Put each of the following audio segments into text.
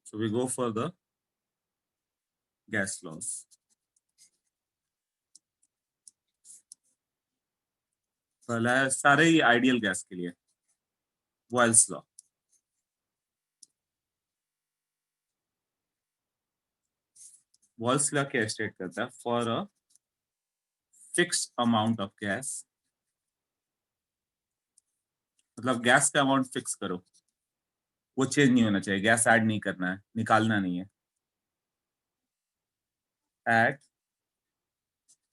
So we go for the gas laws. पहला है सारे ही आइडियल गैस के लिए बॉयल्स लॉ। बॉयल्स लॉ क्या स्टेट करता है? For a fixed amount of gas, मतलब गैस का अमाउंट फिक्स करो, वो चेंज नहीं होना चाहिए, गैस ऐड नहीं करना है, निकालना नहीं है। एट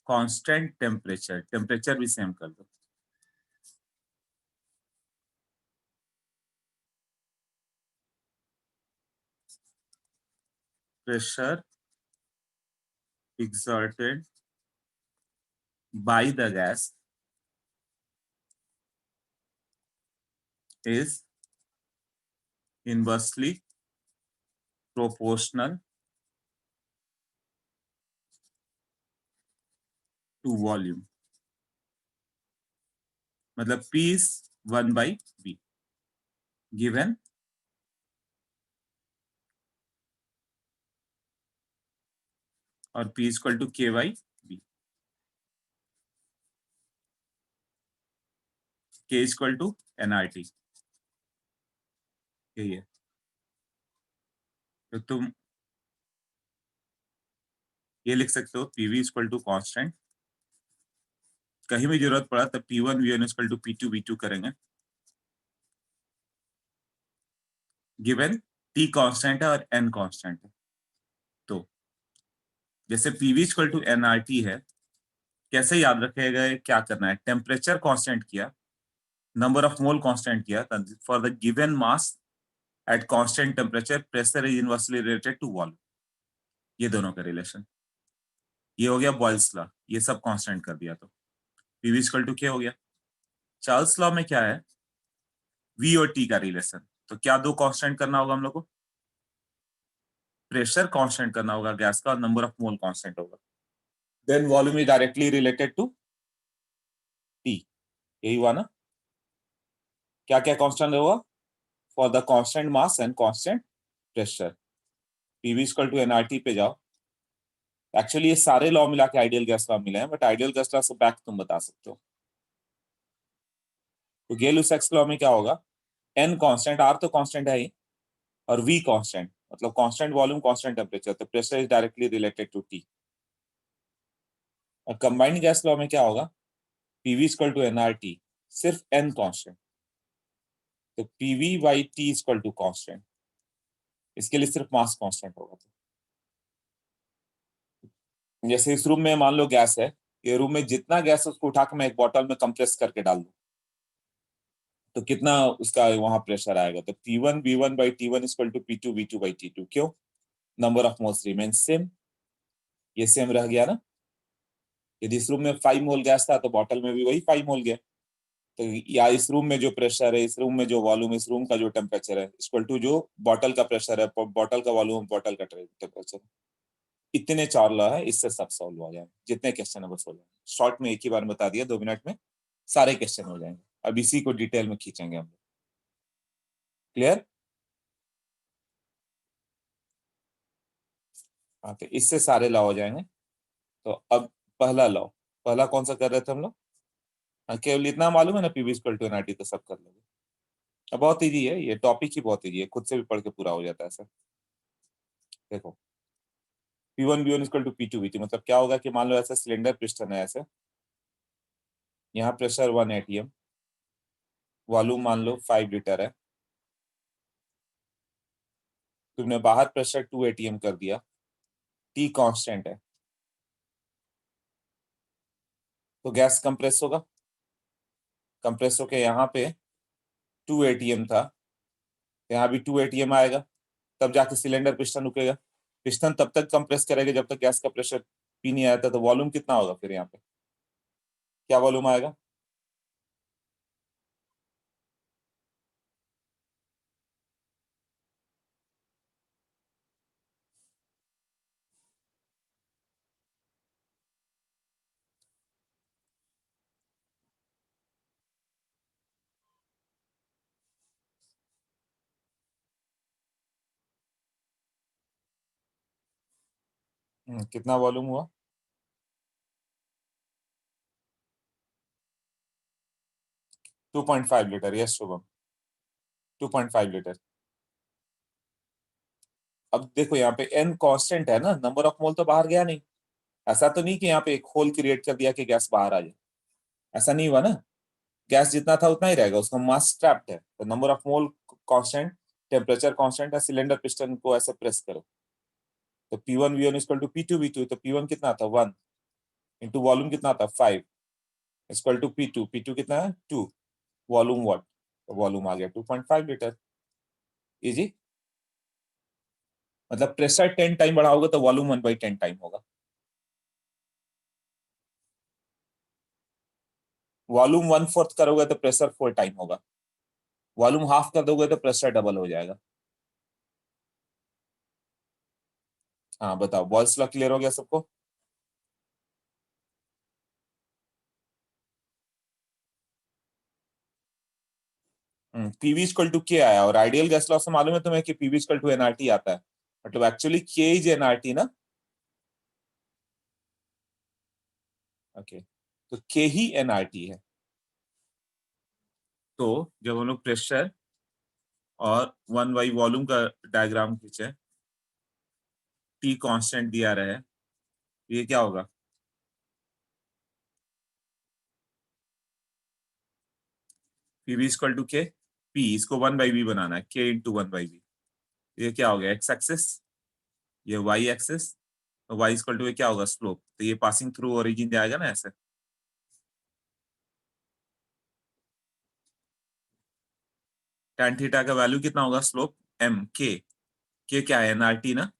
कांस्टेंट टेम्परेचर, टेम्परेचर भी सेम कर दो। Pressure exerted by the gas is inversely proportional to volume, मतलब P is 1 by V given और P is equal to K by V, K is equal to nRT, यही है। तो तुम ये लिख सकते हो PV is equal to constant, कहीं भी जरूरत पड़ा तब P1 V1 is equal to P2 V2 करेंगे, गिवन T कांस्टेंट है और N कांस्टेंट है। तो जैसे PV is equal to nRT है, कैसे याद रखेगा, क्या करना है? टेम्परेचर कांस्टेंट किया, नंबर ऑफ मोल कांस्टेंट किया, for the given mass at constant temperature pressure is inversely related to volume, ये दोनों का रिलेशन। ये हो गया बॉयल्स लॉ, ये सब कांस्टेंट कर दिया तो पीवी इक्वल टू क्या हो गया। चार्ल्स लॉ में क्या है? वी और टी का रिलेशन। तो क्या दो कांस्टेंट करना होगा हम लोग को? प्रेशर कांस्टेंट करना होगा गैस का, और नंबर ऑफ मोल कांस्टेंट होगा, then volume is directly related to T. यही हुआ ना? क्या क्या कांस्टेंट होगा? For the constant mass and constant pressure, PV equal to NRT पे जाओ। एक्चुअली ये सारे लॉ मिला के आइडियल गैस लॉ मिले हैं, बट आइडियल गैस लॉ से बैक तुम बता सकते हो। तो गेल-लुसाक्स लॉ में क्या होगा? एन कांस्टेंट, आर तो कांस्टेंट है ही, और वी कांस्टेंट, मतलब कांस्टेंट वॉल्यूम कांस्टेंट टेम्परेचर, तो pressure is directly related to T. और कंबाइंड गैस लॉ में क्या होगा? पीवी इक्वल टू एनआरटी, सिर्फ एन कांस्टेंट, तो PV by T equal to constant, इसके लिए सिर्फ मास कांस्टेंट होगा। तो जैसे इस रूम में मान लो गैस है, ये रूम में जितना गैस है उसको उठा के मैं एक बॉटल में कंप्रेस करके डाल दूं, तो कितना उसका वहां प्रेशर आएगा? तो P1 V1 by T1 equal to P2 V2 by T2। क्यों? Number of moles remain same, ये सेम रह गया ना। यदि इस रूम में 5 मोल गैस था तो बॉटल में भी वही 5 मोल गया। तो या इस रूम में जो प्रेशर है, इस रूम में जो वॉल्यूम, इस रूम का जो टेम्परेचर है, इक्वल टू जो बॉटल का प्रेशर है, बॉटल का वॉल्यूम, बॉटल का टेम्परेचर। इतने 4 लॉ है, इससे सब सॉल्व हो जाएंगे, जितने क्वेश्चन है वो सॉल्व हो जाएंगे। शॉर्ट में एक ही बार बता दिया, 2 मिनट में सारे क्वेश्चन हो जाएंगे। अब इसी को डिटेल में खींचेंगे हम लोग। क्लियर? हाँ, तो इससे सारे लॉ हो जाएंगे। तो अब पहला लॉ, पहला कौन सा कर रहे थे हम लोग? हाँ, केवल इतना मालूम है ना, पीवी इक्वल टू एनआरटी, तो सब कर लोगे। अब बहुत इजी है, ये टॉपिक ही बहुत इजी है, खुद से भी पढ़ के पूरा हो जाता है सर। देखो, P1 V1 equal to P2 V2, मतलब क्या होगा कि मान लो ऐसा सिलेंडर पिस्टन है, ऐसे यहाँ प्रेशर 1 atm, वॉल्यूम मान लो 5 लीटर है, तुमने बाहर प्रेशर 2 atm कर दिया, T कांस्टेंट है, तो गैस कंप्रेस होगा। कंप्रेस होके यहाँ पे 2 atm था, यहाँ भी 2 atm आएगा, तब जाके सिलेंडर पिस्टन रुकेगा। पिस्टन तब तक कंप्रेस करेगा जब तक गैस का प्रेशर पी नहीं आता, तो वॉल्यूम कितना होगा फिर यहाँ पे? क्या वॉल्यूम आएगा? कितना वॉल्यूम हुआ? 2.5 लीटर। Yes Shubham, 2.5 litre. अब देखो यहाँ पे n कांस्टेंट है ना, नंबर ऑफ मोल तो बाहर गया नहीं। ऐसा तो नहीं कि यहाँ पे एक होल क्रिएट कर दिया कि गैस बाहर आ जाए, ऐसा नहीं हुआ ना। गैस जितना था उतना ही रहेगा, उसका मास ट्रैप्ड है, तो number of mole constant, temperature constant है। सिलेंडर पिस्टन को ऐसे प्रेस करो तो P1 V1 equal to P2 V2, तो P1 कितना था 1 इंटू वॉल्यूम कितना था 5 इक्वल टू P2 कितना है 2, वॉल्यूम व्हाट, तो वॉल्यूम आ गया 2.5 लीटर। इजी। मतलब प्रेशर 10 टाइम बढ़ाओगे तो वॉल्यूम 1/10 टाइम होगा। वॉल्यूम 1/4 करोगे तो प्रेशर 4 टाइम होगा। वॉल्यूम हाफ कर दोगे तो प्रेशर डबल हो जाएगा। हाँ बताओ, बॉयल्स लॉ क्लियर हो गया सबको? पीवी इक्वल टू के आया, और आइडियल गैस लॉ से मालूम है तुम्हें कि पीवी इक्वल टू एनआरटी आता है। मतलब एक्चुअली के इज एनआरटी ना। ओके, तो के ही एनआरटी है। तो जब हम लोग प्रेशर और 1 बाई वॉल्यूम का डायग्राम खींचे, टी कांस्टेंट दिया रहे, ये क्या होगा? पीवी इक्वल टू के, पी इसको 1/v बनाना है, के इंटू 1/v। ये क्या हो गया एक्स एक्सिस, ये वाई एक्सिस, तो वाई इक्वल टू ये क्या होगा स्लोप, तो ये पासिंग थ्रू ओरिजिन जाएगा ना ऐसे। tan थीटा का वैल्यू कितना होगा स्लोप, एम के क्या है एनआरटी ना।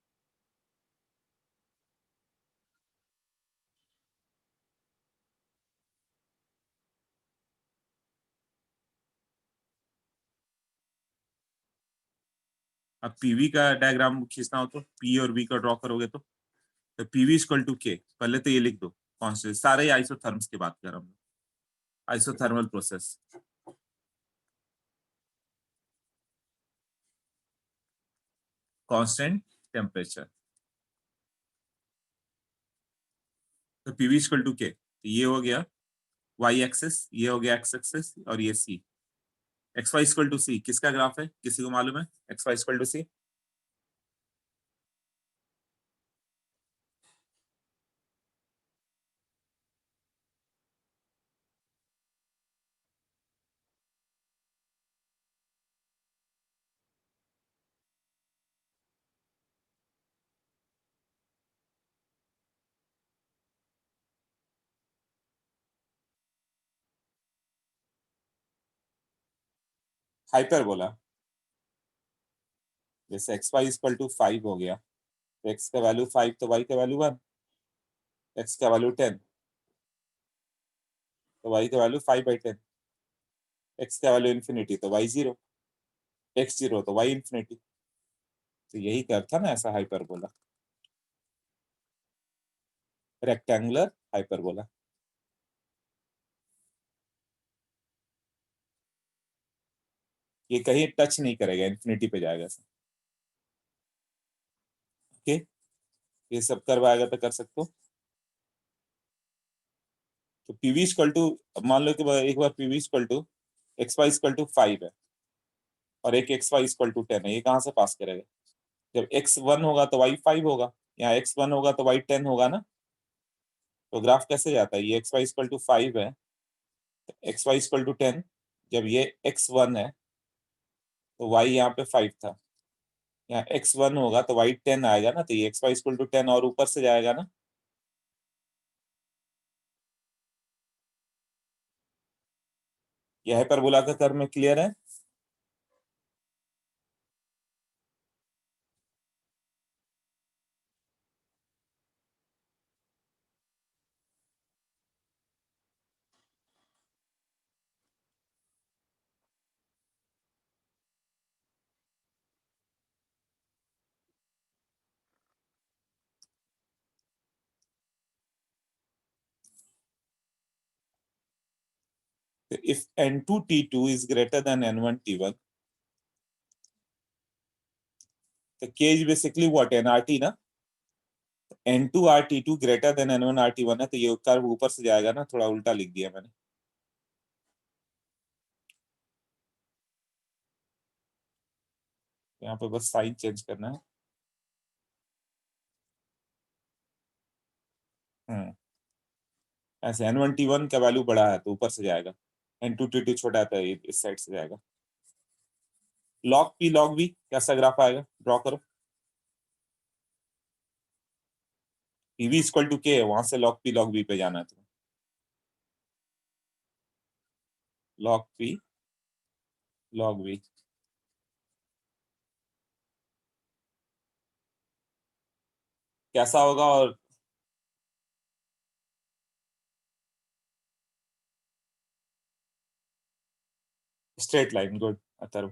अब पीवी का डायग्राम खींचना हो तो पी और वी का ड्रॉ करोगे तो पीवी इक्वल टू के, पहले तो ये लिख दो कॉन्स्टेंट, सारे आइसोथर्म्स की बात कर रहा हूँ, आइसोथर्मल प्रोसेस, कांस्टेंट टेम्परेचर। तो पीवी इक्वल टू के, तो ये हो गया वाई एक्सिस, ये हो गया एक्स एक्सिस, और ये C. X Y equal to C किसका ग्राफ है, किसी को मालूम है X Y equal to C? Hyperbola. जैसे एक्स वाई इक्वल टू 5 हो गया, तो एक्स का वैल्यू 5 तो वाई का वैल्यू 1, एक्स का वैल्यू 10 तो वाई का वैल्यू 5/10, एक्स का वैल्यू इन्फिनिटी तो वाई 0, एक्स 0 तो वाई इन्फिनिटी। तो यही कर था ना ऐसा हाइपरबोला, रेक्टेंगुलर हाइपरबोला। ये कहीं टच नहीं करेगा, इन्फिनिटी पे जाएगा। ओके, ये सब करवाएगा तो कर सकते हो। तो पीवी इक्वल टू, मान लो कि एक बार PV equal to X Y equal to 5 है और एक एक्स वाई इक्वल टू 10 है, ये कहाँ से पास करेगा? जब एक्स 1 होगा तो वाई 5 होगा, यहाँ एक्स 1 होगा तो वाई 10 होगा ना। तो ग्राफ कैसे जाता है, ये एक्स वाई इक्वल टू 5 है, एक्स वाई इक्वल टू 10, जब ये एक्स 1 है तो वाई यहाँ पे 5 था, यहाँ एक्स 1 होगा तो वाई 10 आएगा ना, तो ये एक्स वाई इक्वल टू 10 और ऊपर से जाएगा ना। यह हाइपरबोला का कर्व में क्लियर है? तो if N2T2 is greater than N1T1, तो K is basically what, NRT ना। N2 RT2 greater than N1 RT1 है, तो ये कर्व ऊपर से जाएगा ना, थोड़ा उल्टा लिख दिया मैंने। यहाँ पे बस साइन चेंज करना है। ऐसे N1T1 का वैल्यू बड़ा है तो ऊपर से जाएगा, N2T2 छोटा है तो इस साइड से जाएगा। लॉग P लॉग V कैसा ग्राफ आएगा, ड्रॉ करो। PV इक्वल टू K है, वहां से लॉग P लॉग V पे जाना है तुम्हें। लॉग P लॉग V कैसा होगा, और स्ट्रेट लाइन, गुड अथर्व।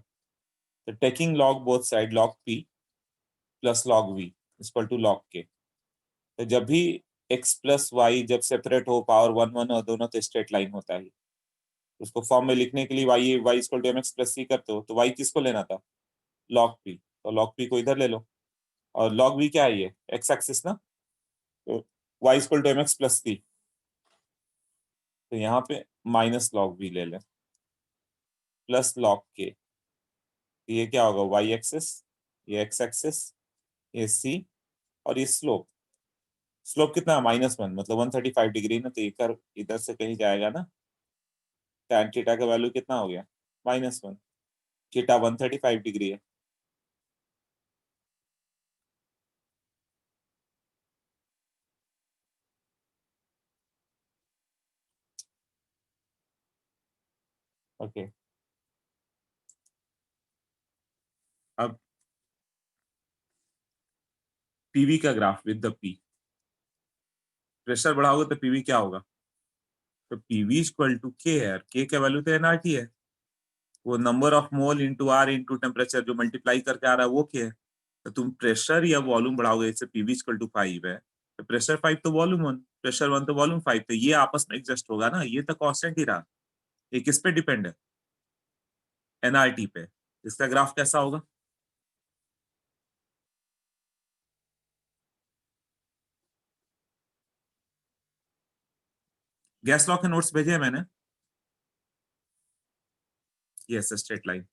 तो taking log both side, log P plus log V equal to log K। तो जब भी x प्लस वाई जब सेपरेट हो, पावर वन वन और दोनों, तो स्ट्रेट लाइन होता है। उसको फॉर्म में लिखने के लिए Y equal to M X plus C करते हो, तो वाई किसको लेना था, लॉग पी, तो लॉग पी को इधर ले लो। और लॉग वी क्या है, ये एक्स एक्सिस ना, तो Y equal to M X plus C, तो यहाँ पे माइनस लॉग वी ले लें प्लस लॉग के। तो ये क्या होगा, वाई एक्सिस, ये एक्स एक्सिस, ये सी, और ये स्लोप। स्लोप कितना, -1, मतलब 135 डिग्री ना, तो ये कर्व इधर से कहीं जाएगा ना। tan थीटा का वैल्यू कितना हो गया, -1। थीटा 135 डिग्री है। ओके, अब पीवी का graph with the P, pressure बढ़ाओगे तो पीवी क्या होगा, तो पीवी इक्वल टू के है, के का वैल्यू तो एनआरटी है, वो number of mole into R into temperature जो मल्टीप्लाई करके आ रहा है वो क्या है। तो तुम प्रेशर या वॉल्यूम बढ़ाओगे, जैसे पीवी इक्वल टू 5 है, तो प्रेशर 5 तो वॉल्यूम 1, प्रेशर 1 तो वॉल्यूम 5, तो ये आपस में एडजस्ट होगा ना, ये तो कांस्टेंट ही रहा। ये किस पे डिपेंड है, एनआरटी पे। इसका ग्राफ कैसा होगा, गैस लॉ के नोट्स भेजे हैं मैंने, ये स्ट्रेट लाइन,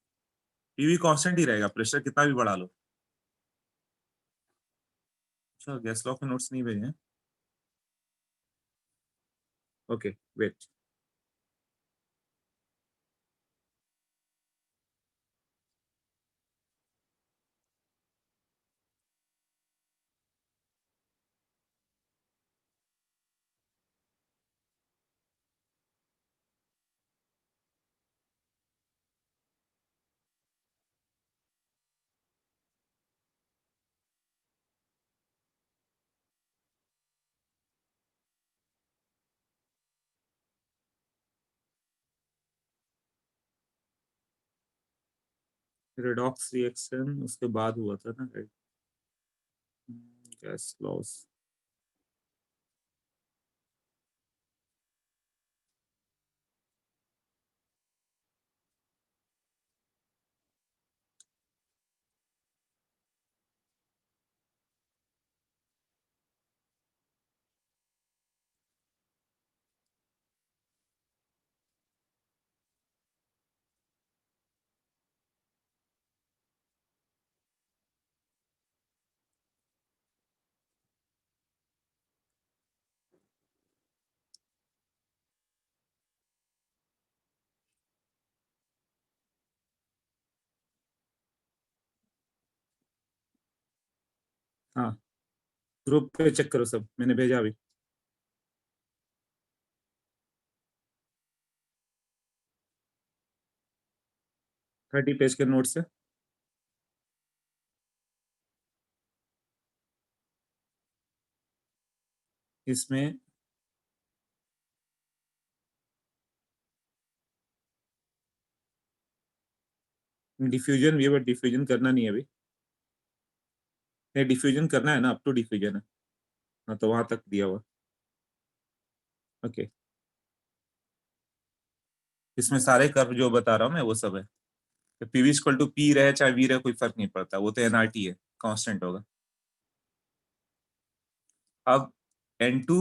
पीवी कांस्टेंट ही रहेगा, प्रेशर कितना भी बढ़ा लो। अच्छा, गैस लॉ के नोट्स नहीं भेजे हैं, ओके वेट। रेडॉक्स रिएक्शन उसके बाद हुआ था ना, गैस लॉस। हाँ, ग्रुप पे चेक करो, सब मैंने भेजा अभी। 30 पेज के नोट से। इसमें डिफ्यूजन भी है, बट डिफ्यूजन करना नहीं है अभी, ये डिफ्यूजन करना है ना, अप टू डिफ्यूजन है। हाँ, तो वहां तक दिया हुआ। ओके, इसमें सारे कर्व जो बता रहा हूँ मैं वो सब है। तो पीवी इक्वल टू पी रहे चाहे वी रहे, कोई फर्क नहीं पड़ता, वो तो एनआरटी है, कांस्टेंट होगा। अब N2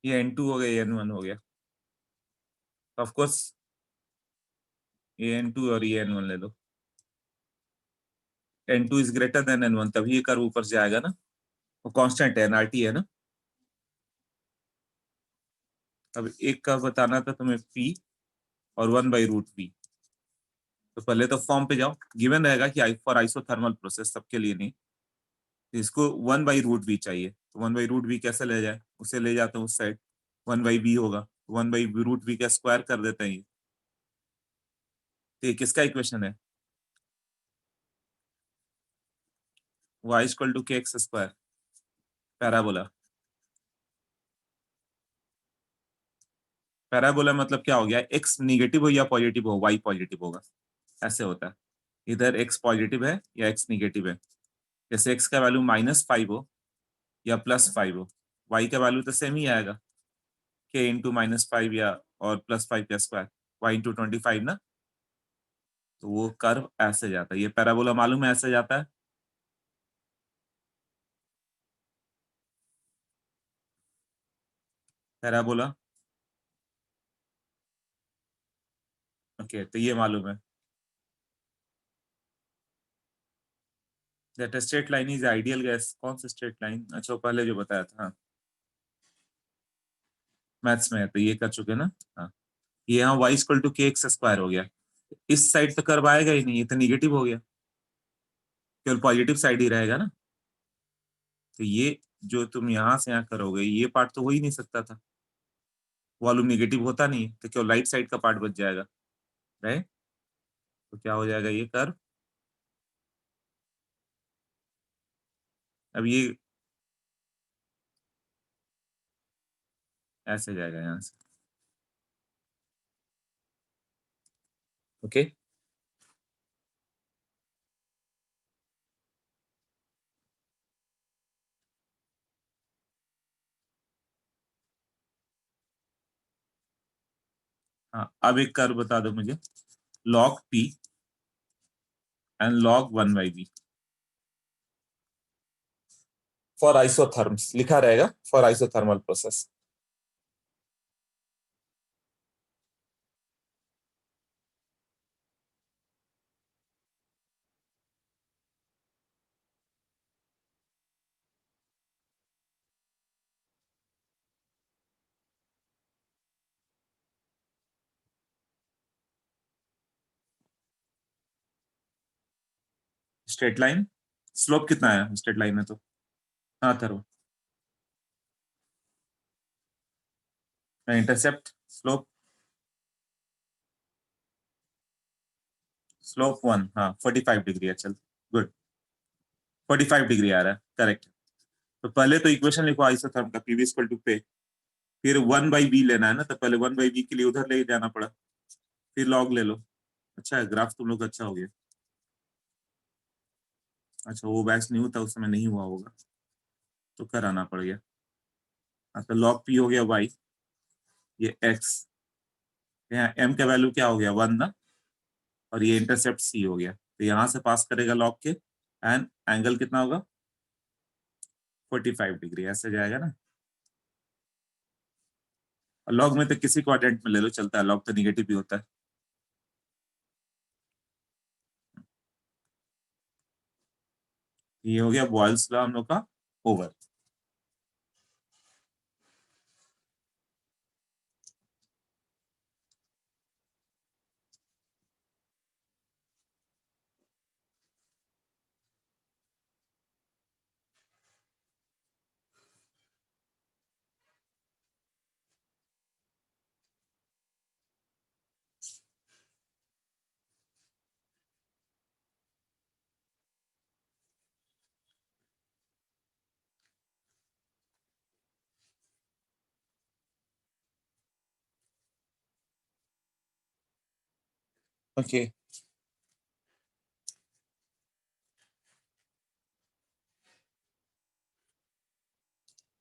ये N2 हो गया, ये N1 हो गया, ऑफ कोर्स ये N2 और ये N1 ले लो। N2 is greater than N1 तभी ये कर्व ऊपर से आएगा ना, वो कांस्टेंट है, NRT है ना। अब एक का बताना था तुम्हें P और 1/√V। तो पहले तो फॉर्म पे जाओ, गिवन रहेगा कि फॉर आइसोथर्मल प्रोसेस, सबके लिए नहीं। तो इसको 1/√V चाहिए, तो 1/√V कैसे ले जाए, उसे ले जाते हैं उस साइड, 1/V होगा, 1/√V का स्क्वायर कर देते हैं ये। तो ये किसका इक्वेशन है, y equal to kx², parabola. Parabola मतलब क्या हो गया, x निगेटिव हो या पॉजिटिव हो, y पॉजिटिव होगा, ऐसे होता है। इधर x पॉजिटिव है या x निगेटिव है, जैसे x का वैल्यू -5 हो या +5 हो, y का वैल्यू तो सेम ही आएगा, k इंटू -5 या और +5 का स्क्वायर, y इंटू 25 ना। तो वो कर्व ऐसे जाता है, ये पैराबोला मालूम है ऐसे जाता है। पैराबोला, ओके, तो ये मालूम है, that straight line is ideal gas. कौन सा स्ट्रेट लाइन, अच्छा वो पहले जो बताया था, हाँ मैथ्स में है, तो ये कर चुके ना। हाँ, ये यहाँ y इक्वल टू kx² हो गया, इस साइड तो कर्व आएगा ही नहीं, ये तो निगेटिव हो गया, केवल पॉजिटिव साइड ही रहेगा ना। तो ये जो तुम यहाँ से यहाँ करोगे, ये पार्ट तो हो ही नहीं सकता था, वॉल्यूम निगेटिव होता नहीं है, तो केवल राइट साइड का पार्ट बच जाएगा, राइट। तो क्या हो जाएगा ये कर्व, अब ये ऐसे जाएगा यहाँ से, ओके। हाँ, अब एक कर्व बता दो मुझे, log P and log 1/V for isotherms, लिखा रहेगा for isothermal process. Straight line, slope कितना है स्ट्रेट लाइन में, तो हाँ थर्मल, इंटरसेप्ट, स्लोप, स्लोप 1, हाँ 45 डिग्री है, चल गुड, 45 डिग्री आ रहा है, करेक्ट। तो पहले तो इक्वेशन लिखो आइसोथर्म का, पीवी इक्वल टू पे, फिर 1/V लेना है ना, तो पहले 1/V के लिए उधर ले जाना पड़ा, फिर लॉग ले लो। अच्छा है, ग्राफ तुम लोग का अच्छा हो गया। अच्छा वो बैच नहीं होता उस समय, नहीं हुआ होगा तो कराना पड़ गया। हाँ, तो लॉग पी हो गया वाई, ये एक्स, यहाँ एम का वैल्यू क्या हो गया 1 ना, और ये इंटरसेप्ट सी हो गया, तो यहाँ से पास करेगा लॉग के, एंड एंगल कितना होगा 45 डिग्री, ऐसे जाएगा ना। और लॉग में तो किसी क्वाड्रेंट में ले लो चलता है, लॉग तो निगेटिव भी होता है। ये हो गया बॉयल्स लॉ हम लोग का ओवर। ओके,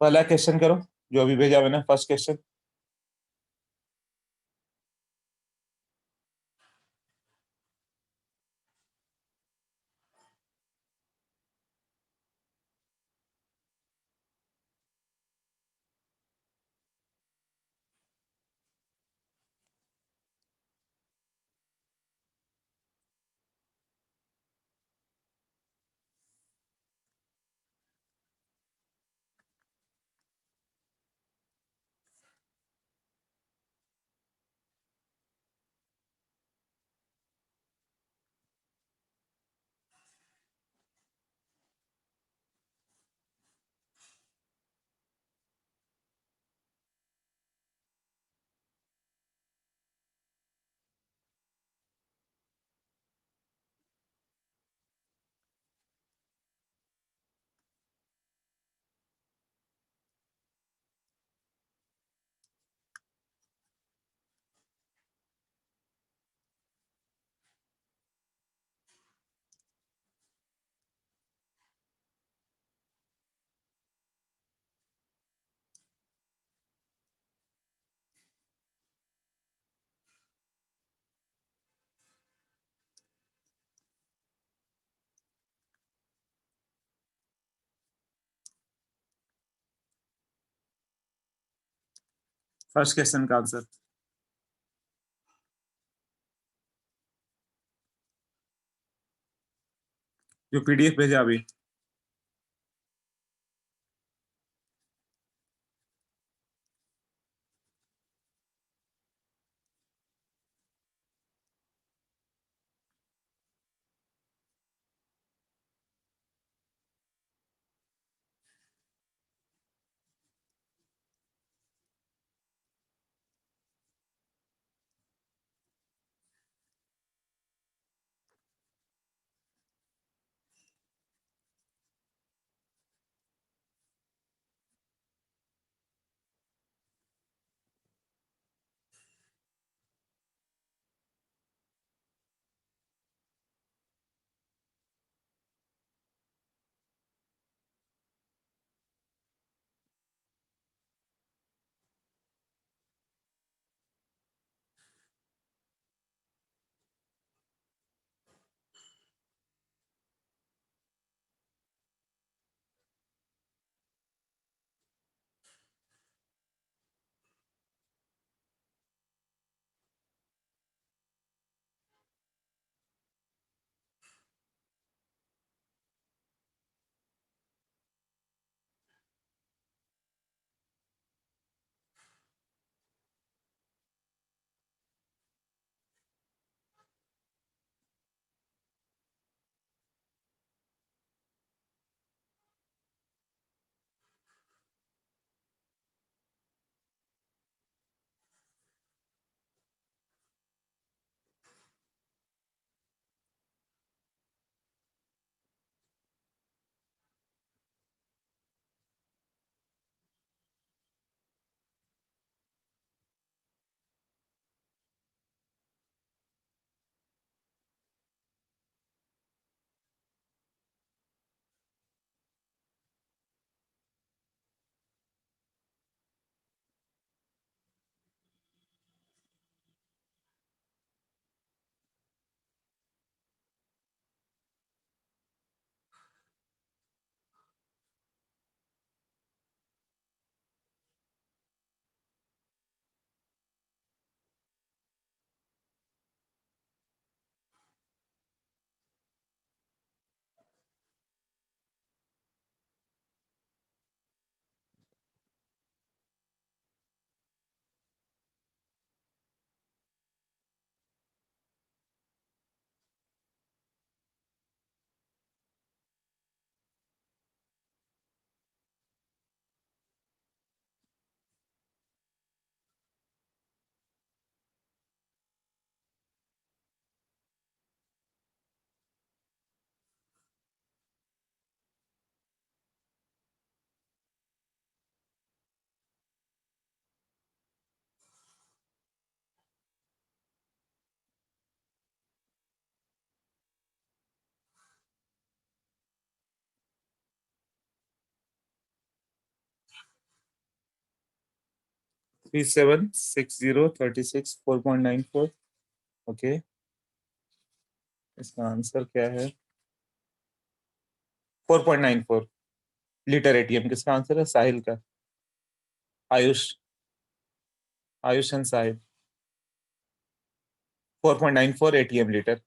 पहला क्वेश्चन करो, जो अभी भेजा मैंने फर्स्ट क्वेश्चन। फर्स्ट क्वेश्चन का आंसर जो पीडीएफ भेजा अभी। Three seven six zero 36 4.94। Okay, इसका आंसर क्या है? 4.94 लीटर एटीएम। किसका आंसर है? साहिल का। Ayush. Ayush and Sahil. 4.94 ATM litre.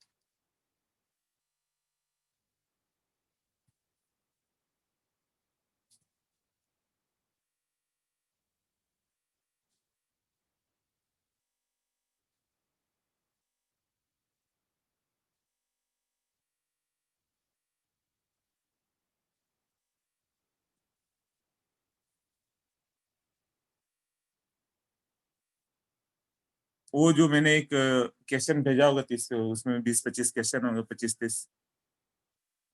वो जो मैंने एक क्वेश्चन भेजा होगा 30, उसमें 20-25 क्वेश्चन होंगे, 25-30।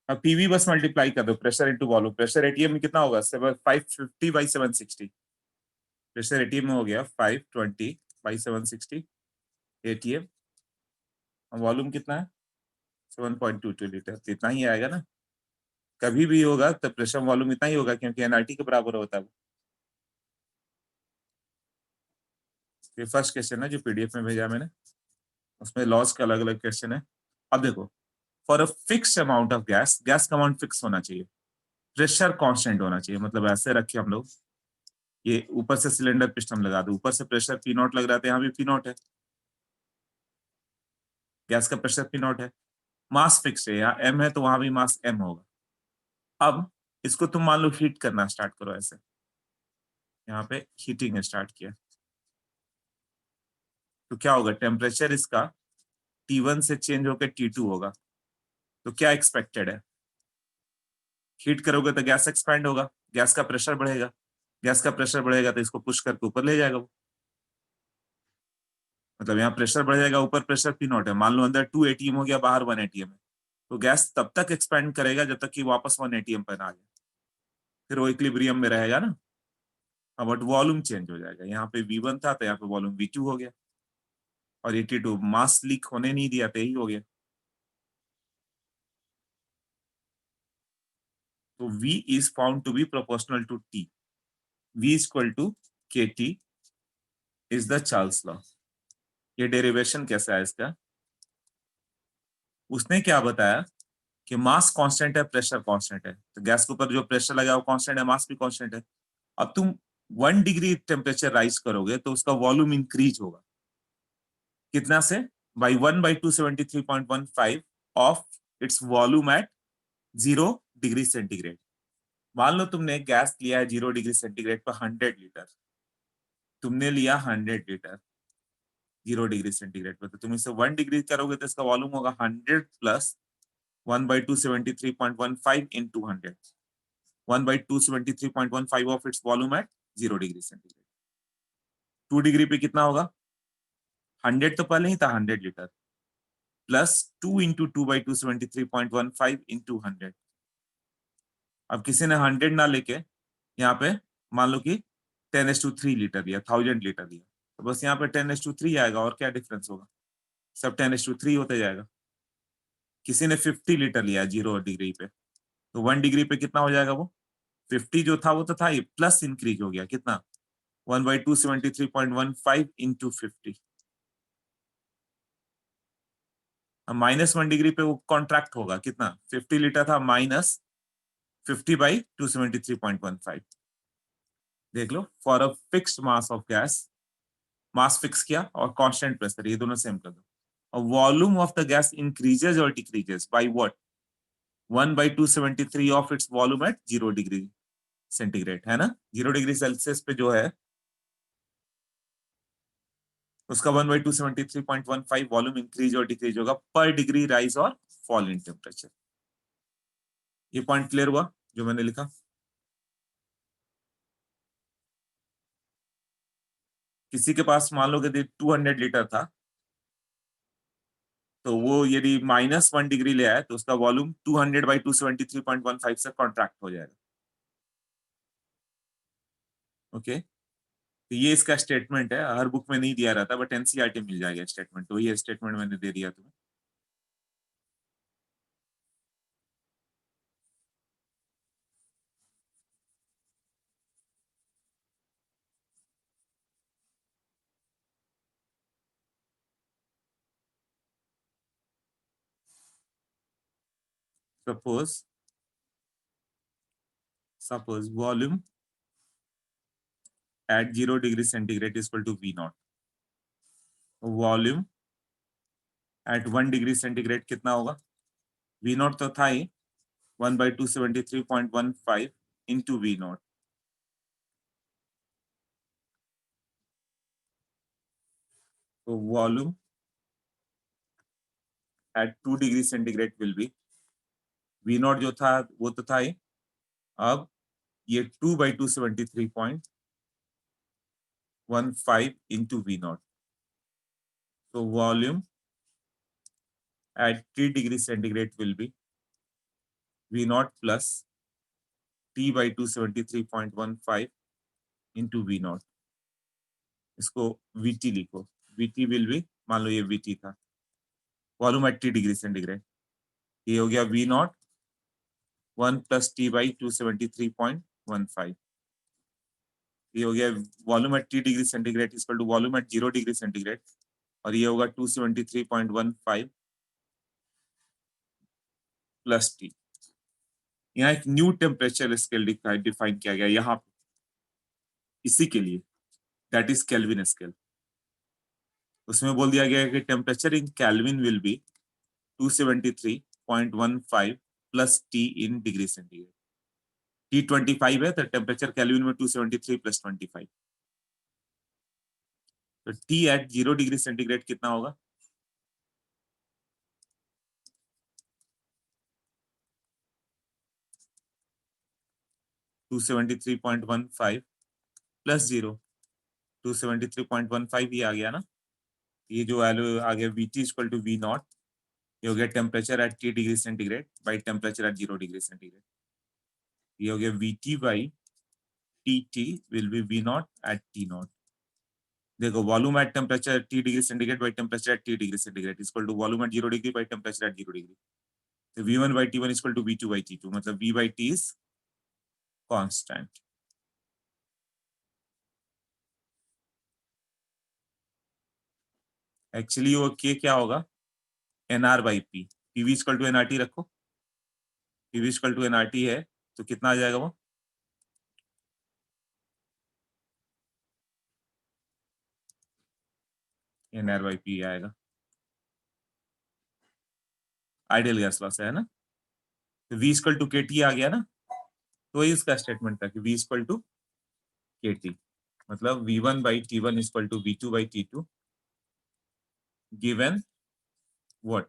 अब पीवी बस मल्टीप्लाई कर दो pressure into volume. Pressure ATM में कितना होगा? 550/760। प्रेशर एटीएम में हो गया 520/760 एटीएम। वॉल्यूम कितना है? 7.22 लीटर। तो इतना ही आएगा ना, कभी भी होगा तो प्रेशर वॉल्यूम इतना ही होगा, क्योंकि एनआरटी के बराबर होता है वो। ये फर्स्ट क्वेश्चन है जो पीडीएफ में भेजा मैंने, उसमें लॉस का अलग अलग क्वेश्चन है। अब देखो, for a fixed amount of gas, gas का अमाउंट फिक्स होना चाहिए, प्रेशर कांस्टेंट होना चाहिए। मतलब ऐसे रखे हम लोग ये ऊपर से सिलेंडर पिस्टन लगा दो, ऊपर से प्रेशर पी नॉट लग रहा था, यहाँ भी पी नॉट है, गैस का प्रेशर पी नॉट है, मास फिक्स है, यहाँ एम है तो वहां भी मास एम होगा। अब इसको तुम मान लो हीट करना स्टार्ट करो, ऐसे यहाँ पे हीटिंग स्टार्ट किया, तो क्या होगा, टेम्परेचर इसका T1 से चेंज होकर T2 होगा। तो क्या एक्सपेक्टेड है, हीट करोगे तो गैस एक्सपैंड होगा, गैस का प्रेशर बढ़ेगा, गैस का प्रेशर बढ़ेगा तो इसको पुश करके ऊपर ले जाएगा वो, मतलब यहाँ प्रेशर बढ़ जाएगा, ऊपर प्रेशर पी नॉट है, मान लो अंदर 2 एटीएम हो गया, बाहर 1 एटीएम है, तो गैस तब तक एक्सपैंड करेगा जब तक कि वापस 1 एटीएम पर ना आ जाए, फिर वो इक्विलिब्रियम में रहेगा ना। हाँ, बट वॉल्यूम चेंज हो जाएगा, यहाँ पे V1 था तो यहाँ पे वॉल्यूम V2 हो गया, और 82 मास लीक होने नहीं दिया तो यही हो गया। तो V is found to be proportional to T, V is equal to KT is the Charles law. ये डेरिवेशन कैसा है इसका, उसने क्या बताया कि मास कांस्टेंट है, प्रेशर कांस्टेंट है, तो गैस के ऊपर जो प्रेशर लगा वो कांस्टेंट है, मास भी कांस्टेंट है। अब तुम 1 डिग्री टेम्परेचर राइज करोगे तो उसका वॉल्यूम इंक्रीज होगा, कितना से, by 1/273.15 of its volume at 0 degree centigrade. मान लो तुमने गैस लिया है 0 डिग्री सेंटीग्रेड पर 100 लीटर, तुमने लिया 100 लीटर 0 डिग्री सेंटीग्रेड पर, तो तुम इसे 1 डिग्री करोगे तो इसका वॉल्यूम होगा 100 plus 1/273.15 into 100, 1/273.15 of its volume at 0 degree centigrade. 2 degree पे कितना होगा, 100 तो पहले ही था, 100 लीटर प्लस 2 इंटू 2/273.15 इंटू 100। अब किसी ने 100 ना लेके यहाँ पे मान लो कि 10⁻³ लिया, 1000 लीटर लिया, तो बस यहाँ पे 10⁻³ आएगा, और क्या डिफरेंस होगा, सब 10⁻³ होते जाएगा। किसी ने 50 लीटर लिया 0 डिग्री पे, तो 1 डिग्री पे कितना हो जाएगा, वो 50 जो था वो तो था ही, प्लस इंक्रीज हो गया कितना, 1/273.15 इंटू 50। अब -1 डिग्री पे वो कॉन्ट्रैक्ट होगा कितना, 50 लीटर था माइनस 50/273.15। देख लो, for a fixed mass of gas, mass fix किया और कांस्टेंट प्रेशर, ये दोनों सेम कर दो, और volume of the gas increases और decreases by what, 1/273 of its volume at 0 degree centigrade, है ना, 0 डिग्री सेल्सियस पे जो है उसका 1/273.15 वॉल्यूम इंक्रीज और डिक्रीज होगा पर डिग्री राइज और फॉल इन टेम्परेचर। ये पॉइंट क्लियर हुआ जो मैंने लिखा। किसी के पास मान लो कि 200 लीटर था, तो वो यदि -1 डिग्री ले आए तो उसका वॉल्यूम 200/273.15 से कॉन्ट्रैक्ट हो जाएगा। ओके, तो ये इसका स्टेटमेंट है, हर बुक में नहीं दिया रहता, बट एनसीईआरटी मिल जाएगा स्टेटमेंट, तो ये स्टेटमेंट मैंने दे दिया तुम्हें। Suppose volume at 0 degree centigrade is equal to V0, volume at 1 degree centigrade कितना होगा, V0 तो था ही 1/273.15 इंटू V0, तो volume at 2 degree centigrade will be, V0 जो था वो तो था ही, अब ये 2/273.15 इंटू V0, तो volume at 3 degree centigrade will be V0 plus T/273.15 into V0। इसको VT लिखो, VT will be, मान लो ये VT था, वॉल्यूम एट 3 डिग्री सेंटीग्रेड, ये हो गया V0 1 plus T/273.15, ये हो गया volume at 3 degree centigrade equal to volume at 0 degree centigrade, और ये होगा 273.15 प्लस T। यहाँ एक न्यू टेम्परेचर स्केल डिफाइन किया गया यहाँ पे, इसी के लिए, दैट इज केल्विन स्केल। उसमें बोल दिया गया है कि temperature in kelvin will be 273.15 plus T in degree centigrade. T 25 है तो टेम्परेचर केल्विन में 273 प्लस 25, तो टी एट 0 डिग्री सेंटीग्रेड कितना होगा? टू 273.15 प्लस 0, 273.15 ही आ गया ना। ये जो वैल्यू आ गया V T equal to V naught, ये हो गया temperature at T degree centigrade by temperature at 0 degree centigrade. ये हो गया V T by T T will be V naught at T naught. देखो volume at temperature T degree centigrade by temperature at T degree centigrade equal to volume at 0 degree by temperature at 0 degree. तो v1 by T one equal to v2 by T two, मतलब v by T is constant. Actually वो k क्या होगा? nr by p। pv equal to nrt रखो, pv equal to nrt है तो कितना आ जाएगा वो? nr बाई p आएगा। आइडियल गैस लॉस है ना। तो v इक्वल टू kt आ गया ना। तो वही उसका स्टेटमेंट था कि v इक्वल टू kt, मतलब v1 by t1 equal to v2 by t2 given what?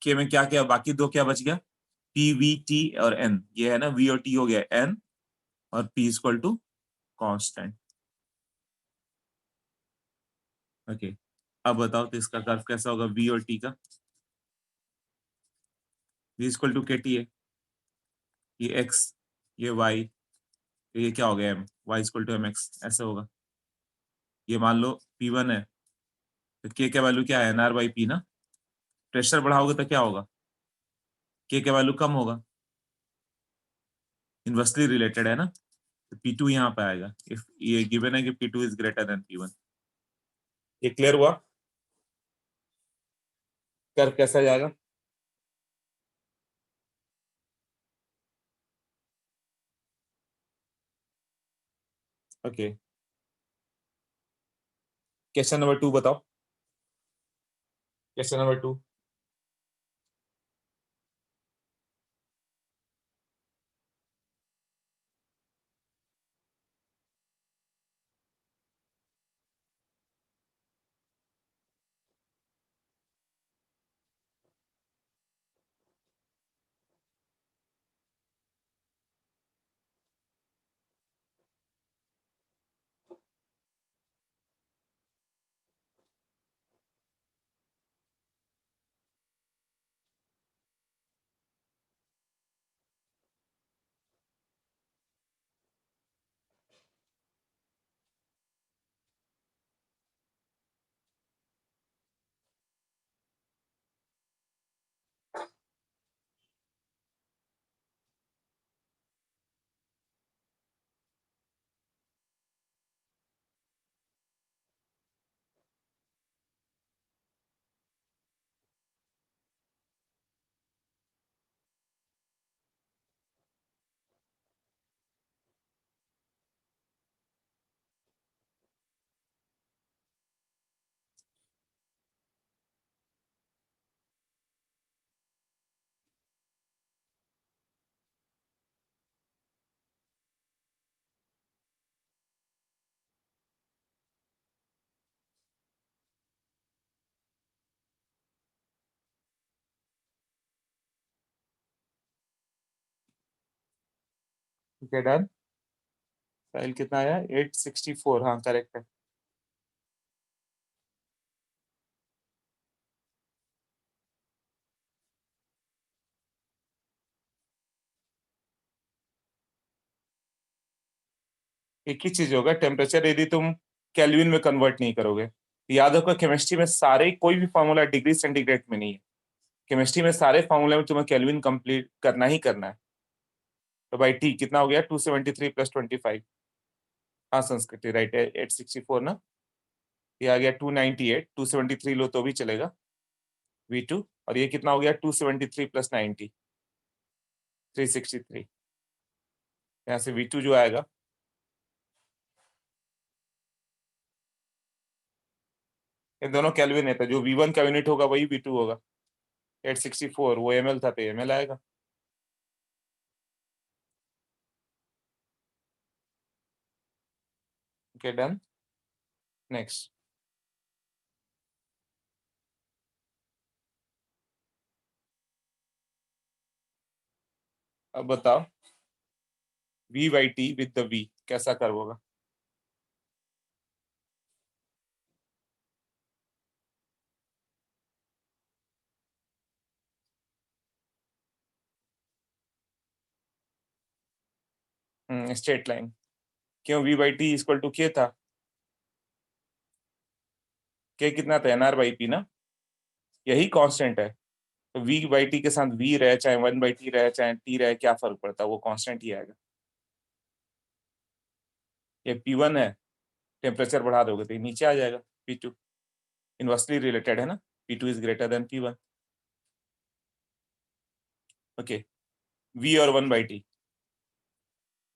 के में क्या क्या बाकी दो क्या बच गया? p v t और n, ये है ना v और t हो गया n, और p equal to constant. Okay, अब बताओ तो इसका कर्व कैसा होगा v और t का? v इक्वल टू kt है, ये x, ये y, तो ये क्या हो गया m, y equal to mx, ऐसा होगा। ये मान लो p1 है तो k का वैल्यू क्या है? nr बाई p ना। प्रेशर बढ़ाओगे तो क्या होगा? k का वैल्यू कम होगा, इनवर्सली रिलेटेड है ना। तो p2 यहाँ पे आएगा इफ ये गिवन है कि p2 is greater than p1। ये क्लियर हुआ? कर्व कैसा जाएगा? ओके, क्वेश्चन नंबर 2 बताओ। Question number 2। ठीक है, डन। फाइल कितना आया? 864, हाँ करेक्ट है। एक ही चीज होगा, टेम्परेचर यदि तुम केल्विन में कन्वर्ट नहीं करोगे। याद रखो केमिस्ट्री में सारे कोई भी फॉर्मूला डिग्री सेंटीग्रेड में नहीं है। केमिस्ट्री में सारे फॉर्मूले में तुम्हें केल्विन कंप्लीट करना ही करना है। तो भाई टी कितना हो गया? 273 प्लस 25। हाँ संस्कृति राइट है, 864 ना। ये आ गया 298, 273 लो तो भी चलेगा V2। और ये कितना हो गया? 273 प्लस 90, 363। यहाँ से V2 जो आएगा ये दोनों केल्विन है, तो जो V1 का यूनिट होगा वही V2 होगा। 864 वो ml था, तो ml आएगा। Okay done. नेक्स्ट। अब बताओ V/T विद द V कैसा कर्व होगा? Straight line. क्यों? V/T इक्वल टू K था। K कितना था? NR/P ना, यही कांस्टेंट है। तो V/T के साथ V रहे, चाहे 1/T रहे, चाहे T रहे, क्या फर्क पड़ता है, वो कांस्टेंट ही आएगा। ये P1 है, टेम्परेचर बढ़ा दोगे तो ये नीचे आ जाएगा P2। इनवर्सली रिलेटेड है ना, P2 is greater than P1। Okay. V और 1/T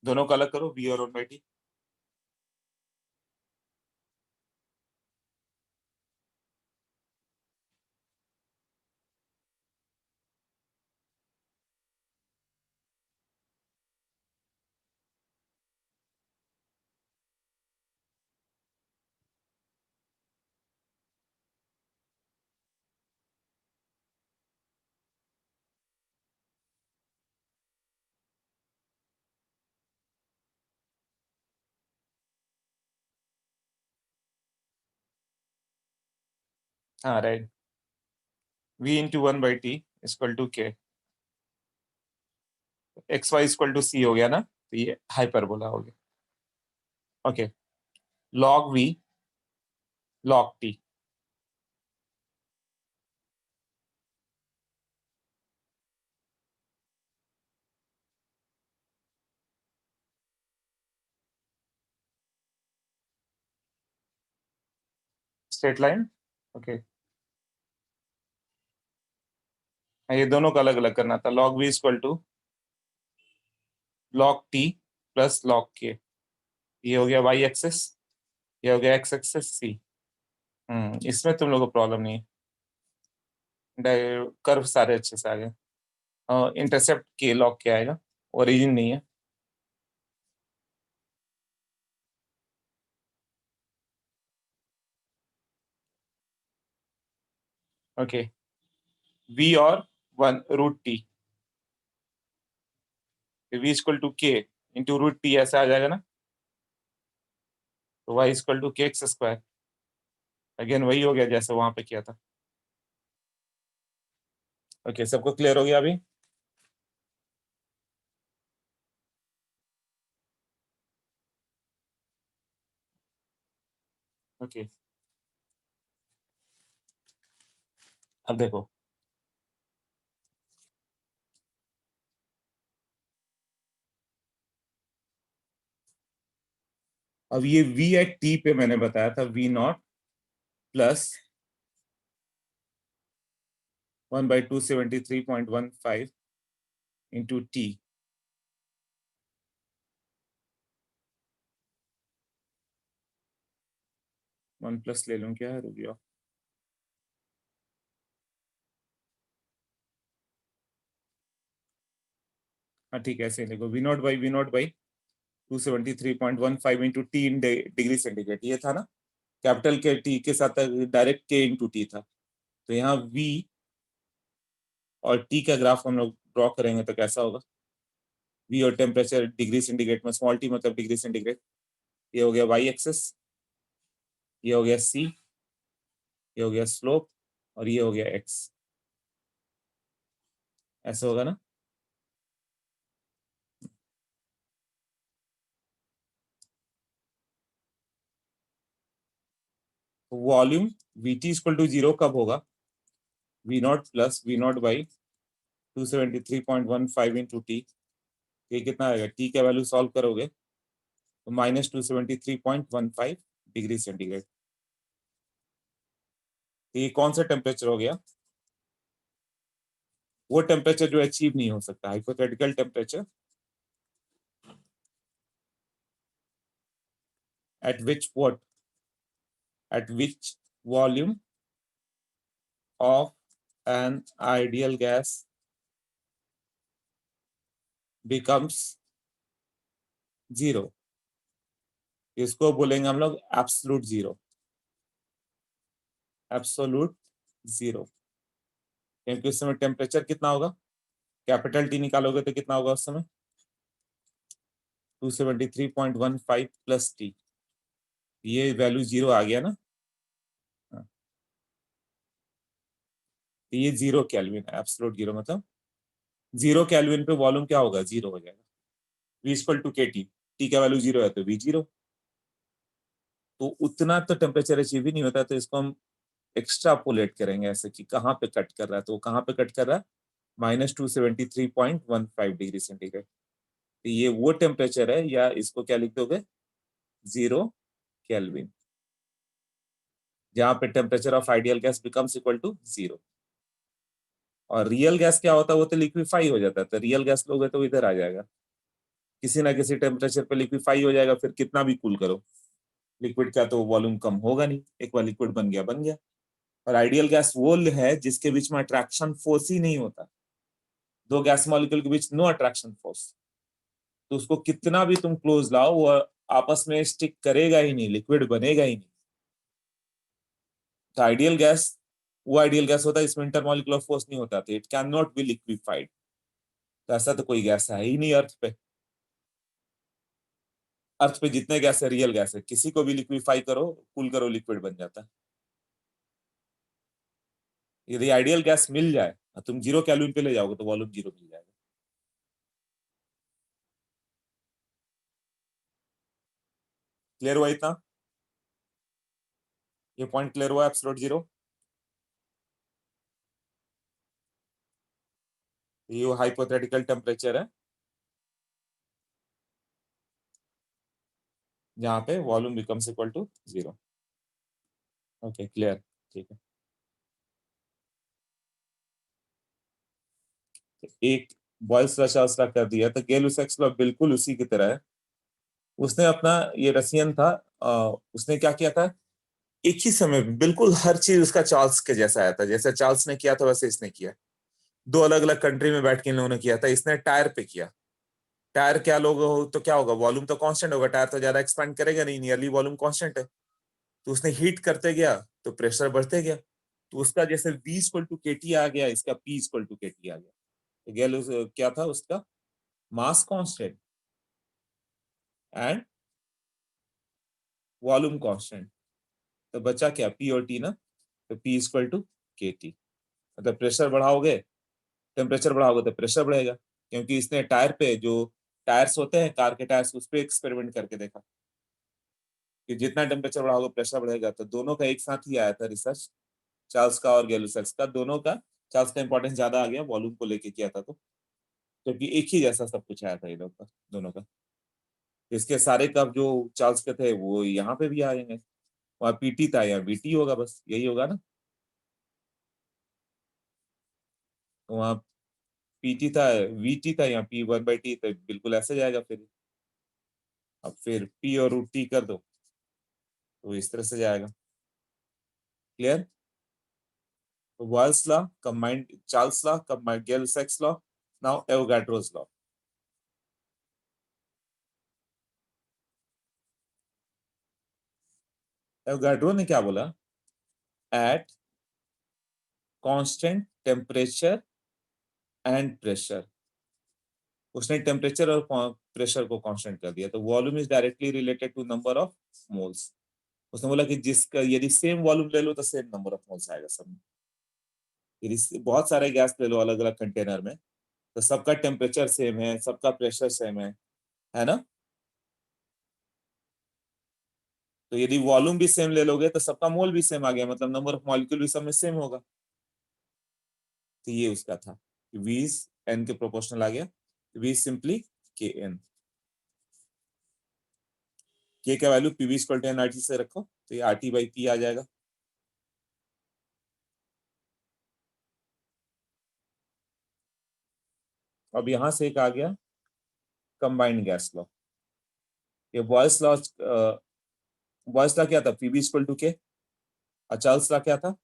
दोनों को अलग करो, V और 1/T। हाँ right. V into 1/T equal to K। XY equal to C हो गया ना, तो ये हाइपरबोला हो गया। Okay. log V log T। Straight line. Okay. ये दोनों का अलग अलग करना था। log V equal to log T plus log K। ये हो गया Y एक्सेस, ये हो गया X एक्सेस C। इसमें तुम लोगों को प्रॉब्लम नहीं है, कर्व सारे अच्छे से आ गए। इंटरसेप्ट के लॉग के आएगा, ओरिजिन नहीं है। ओके। V और 1√T, V equal to K into √T ऐसा आ जाएगा ना, तो Y equal to KX²। Again वही हो गया जैसे वहां पे किया था। ओके, सबको क्लियर हो गया अभी? ओके। अब देखो, अब ये V एट T पे मैंने बताया था V0 plus 1/273.15 into T। 1 plus ले लूं क्या? रुक जाओ। हाँ ठीक है, ऐसे लिखो V0/V0 273.15 into T in degree centigrade, ये था ना। कैपिटल के T के साथ डायरेक्ट K इंटू T था। तो यहाँ V और T का ग्राफ हम लोग ड्रॉ करेंगे तो कैसा होगा? V और टेम्परेचर डिग्री सेंटीग्रेड में, स्मॉल t मतलब डिग्री सेंटीग्रेड। ये हो गया Y एक्सेस, ये हो गया C, ये हो गया स्लोप, और ये हो गया X। ऐसा होगा ना। वॉल्यूम VT इक्वल टू 0 कब होगा? V0 plus V0/273.15 into T। ये कितना आएगा? T का वैल्यू सॉल्व करोगे तो -273.15 डिग्री सेंटीग्रेड। तो ये कौन सा टेम्परेचर हो गया? वो टेम्परेचर जो अचीव नहीं हो सकता, hypothetical temperature at which what at which volume of an ideal gas becomes zero, इसको बोलेंगे हम लोग एब्सोल्यूट जीरो। एब्सोल्यूट जीरो, क्योंकि उस समय टेम्परेचर कितना होगा, कैपिटल टी निकालोगे तो कितना होगा उस समय, 273.15 प्लस टी, ये वैल्यू जीरो आ गया ना। हाँ, तो ये जीरो केल्विन है, एब्सोल्यूट जीरो मतलब जीरो केल्विन पे वॉल्यूम क्या होगा, जीरो हो जाएगा। V इक्वल टू के टी का वैल्यू जीरो है तो V जीरो। तो उतना तो टेम्परेचर अचीव ही नहीं होता, तो इसको हम एक्स्ट्रापोलेट करेंगे ऐसे कि कहाँ पे कट कर रहा है, तो कहाँ पे कट कर रहा है, -273.15 डिग्री सेंटीग्रेड। तो ये वो टेम्परेचर है, या इसको क्या लिख दोगे, जीरो केल्विन, जहां पे temperature of ideal gas becomes equal to zero. और रियल गैस क्या होता है, वो तो लिक्विफाई हो जाता है, तो रियल गैस लोगे तो इधर आ जाएगा, किसी ना किसी टेम्परेचर पे लिक्विफाई हो जाएगा, फिर कितना भी कूल करो लिक्विड का तो वॉल्यूम कम होगा नहीं, एक बार लिक्विड बन गया बन गया। और आइडियल गैस वो है जिसके बीच में अट्रैक्शन फोर्स ही नहीं होता, दो गैस मॉलिक्यूल के बीच नो अट्रैक्शन फोर्स, तो उसको कितना भी तुम क्लोज लाओ वो आपस में स्टिक करेगा ही नहीं, लिक्विड बनेगा ही नहीं। तो आइडियल गैस वो आइडियल गैस होता है इसमें इंटरमॉलिक्यूलर फोर्स नहीं होता, तो it can not be liquefied. तो ऐसा तो कोई गैस है ही नहीं अर्थ पे। अर्थ पे जितने गैस है रियल गैस है, किसी को भी लिक्विफाई करो कूल करो लिक्विड बन जाता है। यदि आइडियल गैस मिल जाए और तुम जीरो केल्विन पे ले जाओगे तो वॉल्यूम जीरो मिल जाएगा। क्लियर हुआ इतना, ये पॉइंट क्लियर हुआ एब्सोल्यूट जीरो। ये हाइपोथेटिकल टेम्परेचर है जहां पे volume becomes equal to zero. Okay clear, ठीक है। तो एक बॉयल्स रचा कर दिया, तो गेल लुसेक्स लॉ बिल्कुल उसी की तरह है। उसने अपना, ये रसियन था, उसने क्या किया था, एक ही समय में बिल्कुल हर चीज उसका चार्ल्स के जैसा आया था, जैसे चार्ल्स ने किया था वैसे इसने किया। दो अलग अलग कंट्री में बैठ के इन लोगों ने किया था, इसने टायर पे किया। टायर क्या लोग हो तो क्या होगा, वॉल्यूम तो कांस्टेंट होगा, टायर तो ज्यादा एक्सपेंड करेगा नहीं, नियरली वॉल्यूम कांस्टेंट है। तो उसने हीट करते गया तो प्रेशर बढ़ते गया, तो उसका जैसे V इक्वल टू के टी आ गया, इसका P इक्वल टू के टी आ गया। तो गैल क्या था उसका, mass constant and volume constant, तो बचा क्या P और T ना, तो P इक्वल टू के टी। मतलब प्रेशर बढ़ाओगे, टेम्परेचर बढ़ाओगे तो प्रेशर बढ़ेगा, क्योंकि इसने टायर पे जो टायर्स होते हैं कार के टायर्स, उस पर एक्सपेरिमेंट करके देखा कि जितना टेम्परेचर बढ़ाओगे प्रेशर बढ़ेगा। तो दोनों का एक साथ ही आया था रिसर्च, चार्ल्स का और गैलुसैक्स का, दोनों का। चार्ल्स का इंपॉर्टेंस ज्यादा आ गया, वॉल्यूम को लेके किया था, तो क्योंकि एक ही जैसा सब कुछ आया था ये लोग का, दोनों का। इसके सारे कप जो चार्ल्स के थे वो यहाँ पे भी आएंगे, वहाँ पीटी था, यहाँ बीटी होगा, बस यही होगा ना। तो वहाँ पीटी था, वीटी था, यहाँ P1/T, तो बिल्कुल ऐसे जाएगा फिर। अब फिर P और रूट टी कर दो तो इस तरह से जाएगा। Clear. Boyle's law combined Charles law combined Gay-Lussac law, now Avogadro's law. Avogadro ने क्या बोला, at constant temperature and pressure, उसने टेम्परेचर और प्रेशर को कांस्टेंट कर दिया, तो volume is directly related to number of moles. उसने बोला कि जिसका यदि सेम वॉल्यूम ले लो तो सेम नंबर ऑफ मोल्स आएगा सब में। यदि बहुत सारे गैस ले लो अलग अलग कंटेनर में, तो सबका टेम्परेचर सेम है, सबका प्रेशर सेम है ना। तो यदि वॉल्यूम भी सेम ले लोगे तो सबका मोल भी सेम आ गया, मतलब नंबर ऑफ मॉलिक्यूल भी सब में सेम होगा। तो ये उसका था, V n के प्रोपोर्शनल आ गया, V simply K N, K का value PV equal to N R T से रखो, तो ये आर टी बाई पी आ जाएगा। अब यहां से एक आ गया कंबाइंड गैस लॉ। ये बॉयल्स लॉ, बॉयल्स लॉ क्या था, PV equal to K, Charles law क्या था?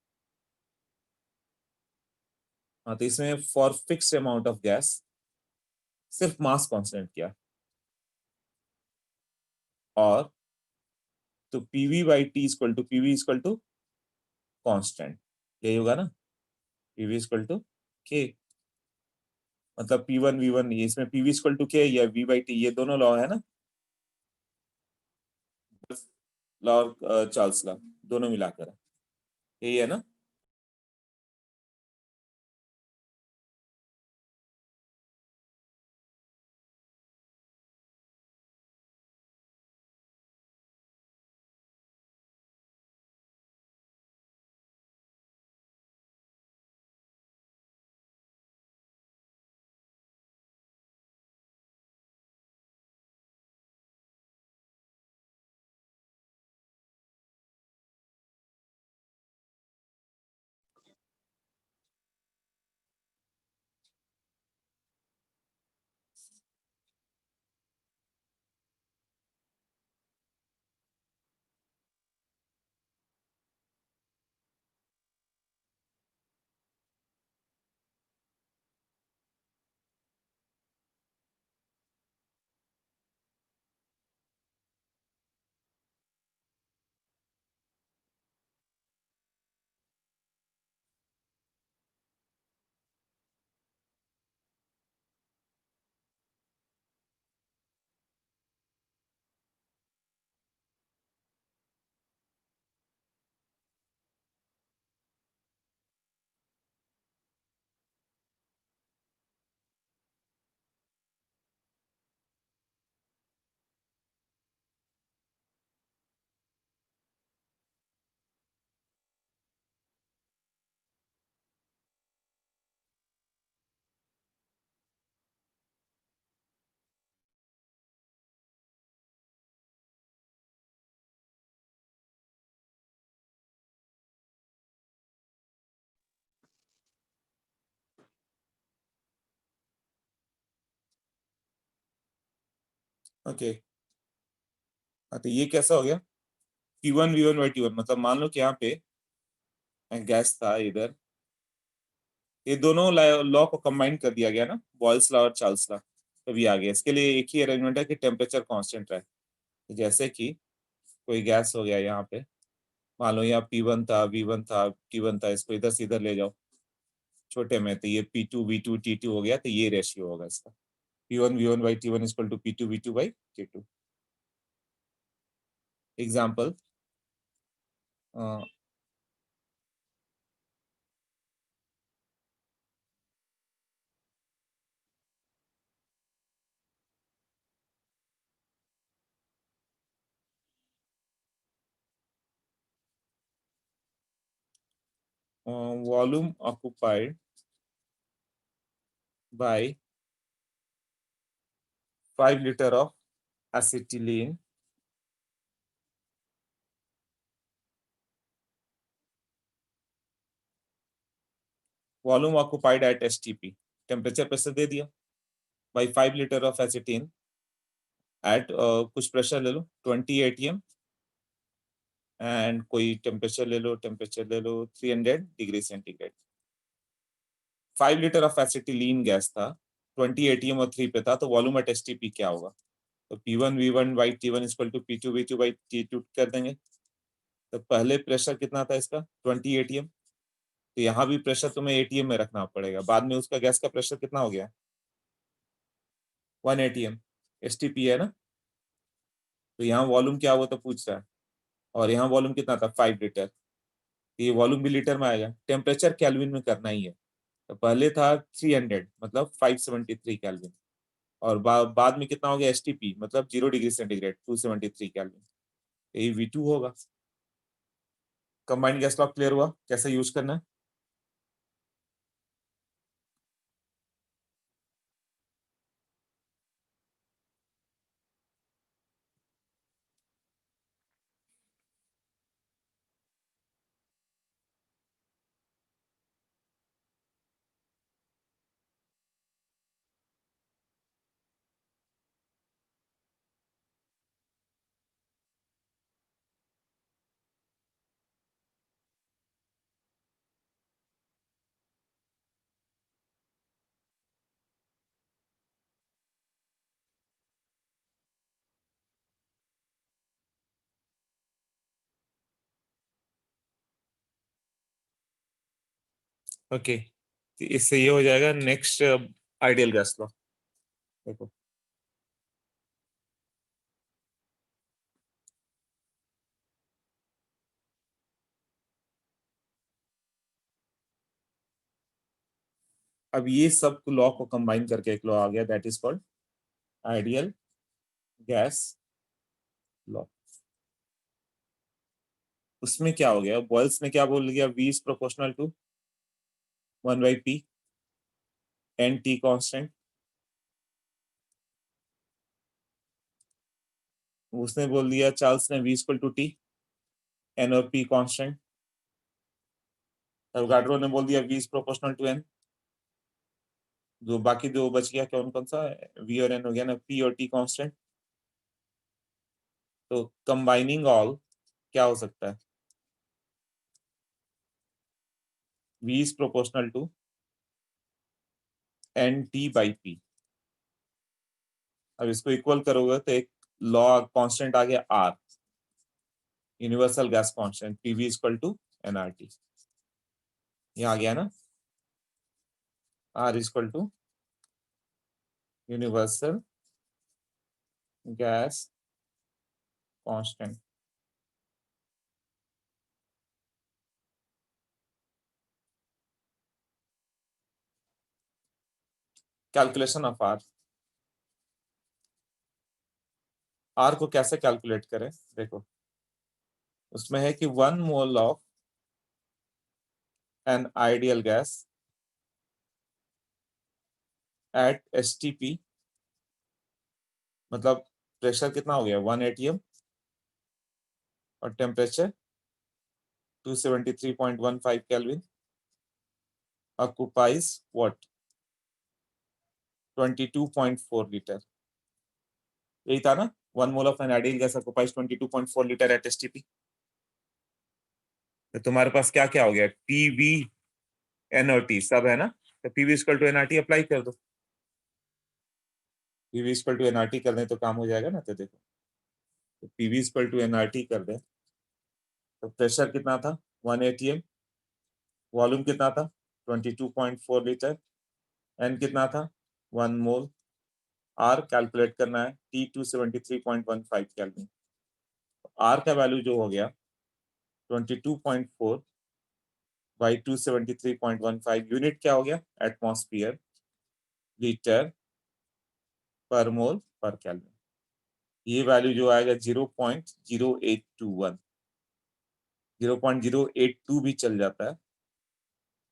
हाँ, तो इसमें for fixed amount of gas सिर्फ मास कांस्टेंट किया, और तो PV by T equal to PV equal to constant, यही होगा ना, पीवी इक्वल टू के, मतलब पी वन वी वन, इसमें पीवी इक्वल टू के या वी बाई टी, ये दोनों लॉ है ना, लॉ और चार्ल्स लॉ दोनों मिलाकर है। यही है ना? ओके, हाँ तो ये कैसा हो गया, P one V one by T one, मतलब मान लो कि यहाँ पे गैस था इधर, ये दोनों लॉ को कंबाइन कर दिया गया ना, बॉयल्स लॉ और चार्ल्स लॉ, तभी आ गया। इसके लिए एक ही अरेंजमेंट है कि टेम्परेचर कांस्टेंट रहे। तो जैसे कि कोई गैस हो गया यहाँ पे, मान लो यहाँ पी वन था, वी वन था, टी वन था, इसको इधर से इधर ले जाओ छोटे में, तो ये P two V two T two हो गया, तो ये रेशियो होगा इसका, P one V one by T one equal to P two V two by T two. Example, volume occupied by 5 litre of acetylene volume occupied at STP, temperature pressure दे दिया, by 5 litre of acetylene at कुछ pressure ले लो 20 atm, and कोई temperature ले लो 300 degree centigrade. 5 litre of acetylene gas था, 20 atm और 3 पे था, तो वॉल्यूम एट एसटीपी क्या होगा? तो P one V one by T one equal to P two V two by T two कर देंगे। तो पहले प्रेशर कितना था इसका, 20 atm, तो यहाँ भी प्रेशर तुम्हें एटीएम में रखना पड़ेगा, बाद में उसका गैस का प्रेशर कितना हो गया, 1 atm, एसटीपी है ना। तो यहाँ वॉल्यूम क्या हुआ तो पूछ रहा है, और यहाँ वॉल्यूम कितना था 5 लीटर, तो ये वॉल्यूम भी लीटर में आएगा, टेम्परेचर केल्विन में करना ही है। तो पहले था 300, मतलब 573 केल्विन, और बाद में कितना हो गया एसटीपी, मतलब 0 डिग्री सेंटीग्रेड 273 केल्विन, यही V2 होगा। कंबाइंड गैस लॉ क्लियर हुआ कैसे यूज करना है? ओके, तो इससे ये हो जाएगा नेक्स्ट आइडियल गैस लॉ। देखो, अब ये सब लॉ को कंबाइन करके एक लॉ आ गया, that is called ideal gas law. उसमें क्या हो गया, बॉयल्स ने क्या बोल दिया, V is proportional to 1/p, N T constant. उसने बोल दिया, चार्ल्स ने, V equal to T, N और पी कांस्टेंट। एवोगाड्रो ने बोल दिया, V is proportional to N. जो बाकी दो बच गया, कौन कौन सा, वी और एन हो गया ना, पी और टी कांस्टेंट। तो कंबाइनिंग ऑल क्या हो सकता है, V is proportional to N T by P. अब इसको इक्वल करोगे तो एक लॉ कांस्टेंट आ गया R, universal gas constant, P V equal to N R T. ये आ गया ना, R equal to universal gas constant. Calculation of R, R को कैसे कैलकुलेट करें, देखो उसमें है कि 1 mole of an ideal gas at S T P, मतलब प्रेशर कितना हो गया 1 atm, और temperature 273.15 kelvin, occupies what 22.4 litre. यही था ना, 1 mole of an ideal gas occupies 22.4 litre at STP. तो तुम्हारे पास क्या क्या हो गया, पी वी एन और टी सब है ना, तो P V equal to N R T apply कर दो। P V equal to N R T कर दें तो काम हो जाएगा ना। तो देखो, तो P V equal to N R T कर दें तो प्रेशर कितना था 1 atm, वॉल्यूम कितना था 22.4 लीटर, एन कितना था 1 मोल, आर कैलकुलेट करना है टी 273.15 केल्विन। आर का वैल्यू जो हो गया 22.4 बाई 273.15, यूनिट क्या हो गया एटमॉस्फेयर लीटर पर मोल पर केल्विन। ये वैल्यू जो आएगा 0.0821, 0.082 भी चल जाता है,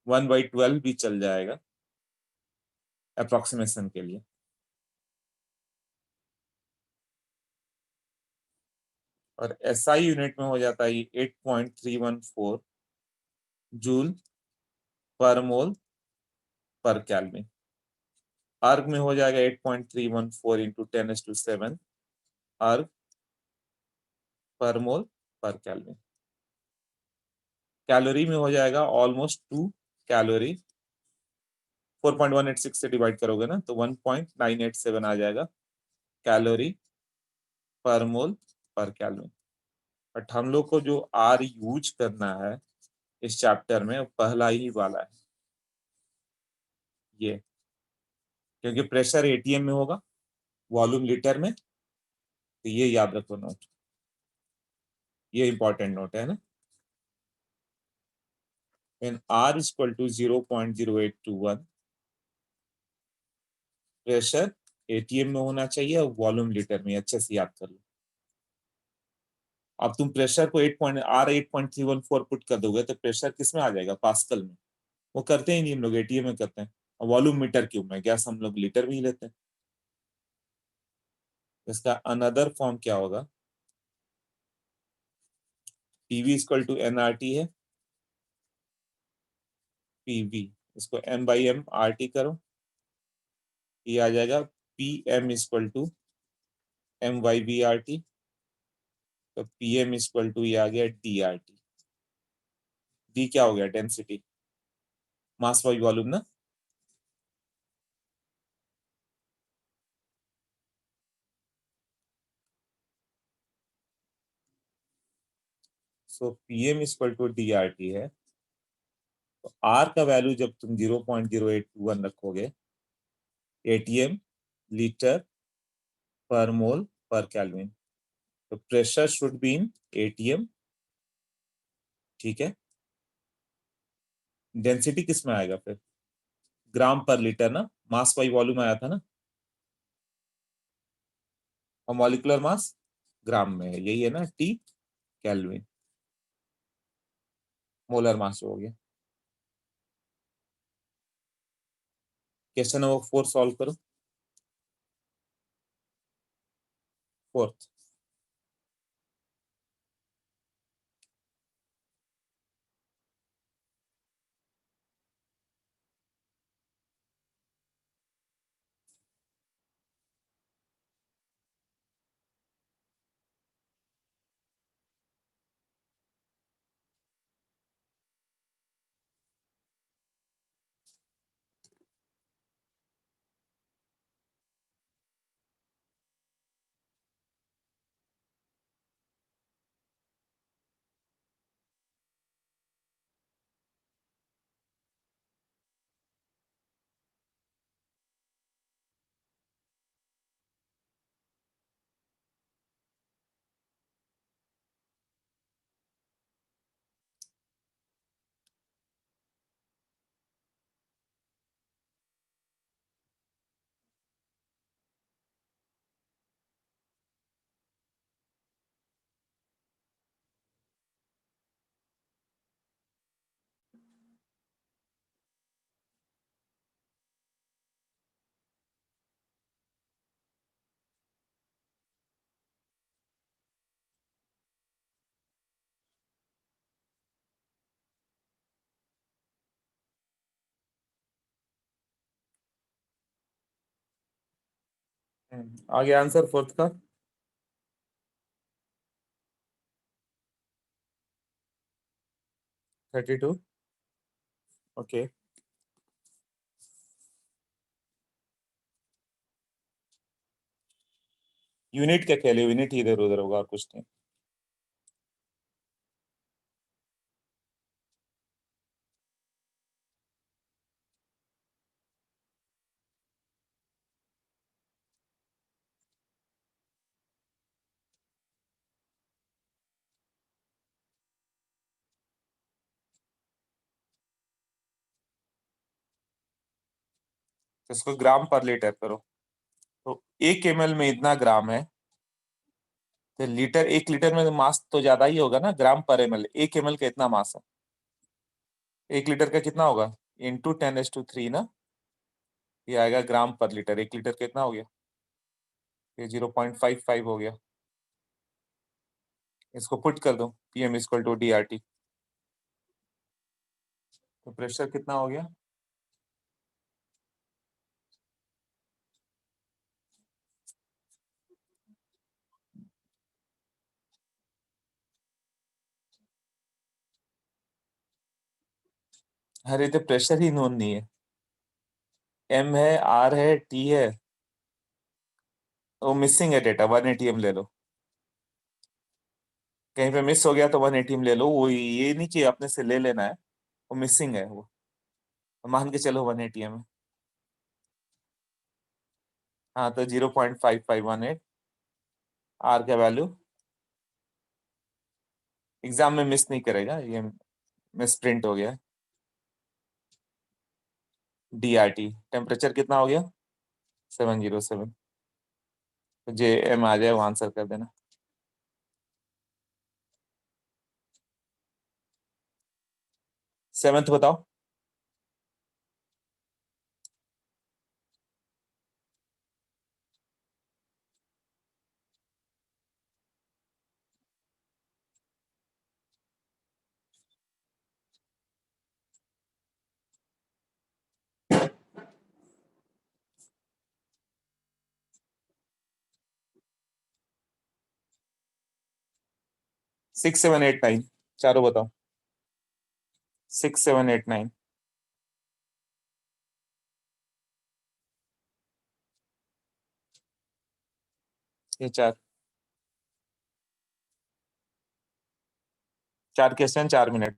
1/12 भी चल जाएगा अप्रोक्सीमेशन के लिए। और एसआई यूनिट में हो जाता है 8.314 जूल पर मोल पर केल्विन। अर्ग में हो जाएगा 8.314 इंटू 10⁷ अर्ग पर मोल पर केल्विन। कैलोरी में हो जाएगा ऑलमोस्ट 2 कैलोरी, 4.186 से डिवाइड करोगे ना तो 1.987 आ जाएगा कैलोरी पर मोल पर केल्विन। बट हम लोग को जो आर यूज करना है इस चैप्टर में पहला ही वाला है ये, क्योंकि प्रेशर एटीएम में होगा, वॉल्यूम लीटर में, तो ये याद रखो नोट, ये इंपॉर्टेंट नोट है ना। when R is equal to 0.0821, pressure ATM में होना चाहिए और वॉल्यूम लीटर में, अच्छे से याद कर लो। अब तुम प्रेशर को 8.314 पुट कर दोगे तो प्रेशर किस में आ जाएगा, पास्कल में। वो करते ही नहीं हम लोग, एटीएम में करते हैं। और वॉल्यूम मीटर क्यूब में, गैस हम लोग लीटर में ही लेते हैं। इसका अनदर फॉर्म क्या होगा, पीवी इक्वल टू एनआरटी है, पीवी इसको m/m/RT करो, ये आ जाएगा P M equal to m/v/RT। तो पी एम इक्वल टू ये आ गया डी/RT। डी क्या हो गया, डेंसिटी, मास बाई वॉल्यूम ना। सो पी एम इक्वल टू डी/RT है तो आर का वैल्यू जब तुम 0.0821 रखोगे एटीएम लीटर पर मोल पर केल्विन, तो pressure should be in ATM, ठीक है। डेंसिटी किस में आएगा फिर? ग्राम पर लीटर ना, मास बाई वॉल्यूम आया था ना, और मॉलिक्यूलर मास ग्राम में है, यही है ना, टी केल्विन, मोलर मास हो गया। क्वेश्चन नंबर 4 सॉल्व करो, फोर्थ। आगे आंसर फोर्थ का। 32। ओके। यूनिट क्या खेले, यूनिट इधर उधर होगा और कुछ नहीं। तो इसको ग्राम पर लीटर करो, तो 1 ml में इतना ग्राम है, तो लीटर, 1 लीटर में मास तो ज्यादा ही होगा ना, ग्राम पर ml, 1 ml का इतना मास है, 1 लीटर का कितना होगा, इंटू 10⁻³ ना, ये आएगा ग्राम पर लीटर। 1 लीटर कितना हो गया, ये 0.55 हो गया। इसको पुट कर दो, PM equal to D R T, तो प्रेशर कितना हो गया, अरे तो प्रेशर ही नोन नहीं है, एम है, आर है, टी है, वो मिसिंग है डेटा, 1 ATM ले लो, कहीं पे मिस हो गया तो 1 ATM ले लो, वो ये नहीं चाहिए अपने से ले लेना है, वो मिसिंग है वो, मान के चलो 1 ATM है। हाँ तो 0.5518, आर का वैल्यू एग्जाम में मिस नहीं करेगा ये, मिस प्रिंट हो गया। डी आर टी टेम्परेचर कितना हो गया, 707, तो जे एम आ जाए, वो आंसर कर देना। सेवेंथ बताओ। 6 7 8 9, चारों बताओ। 6 7 8 9, ये चार, 4 question 4 minute.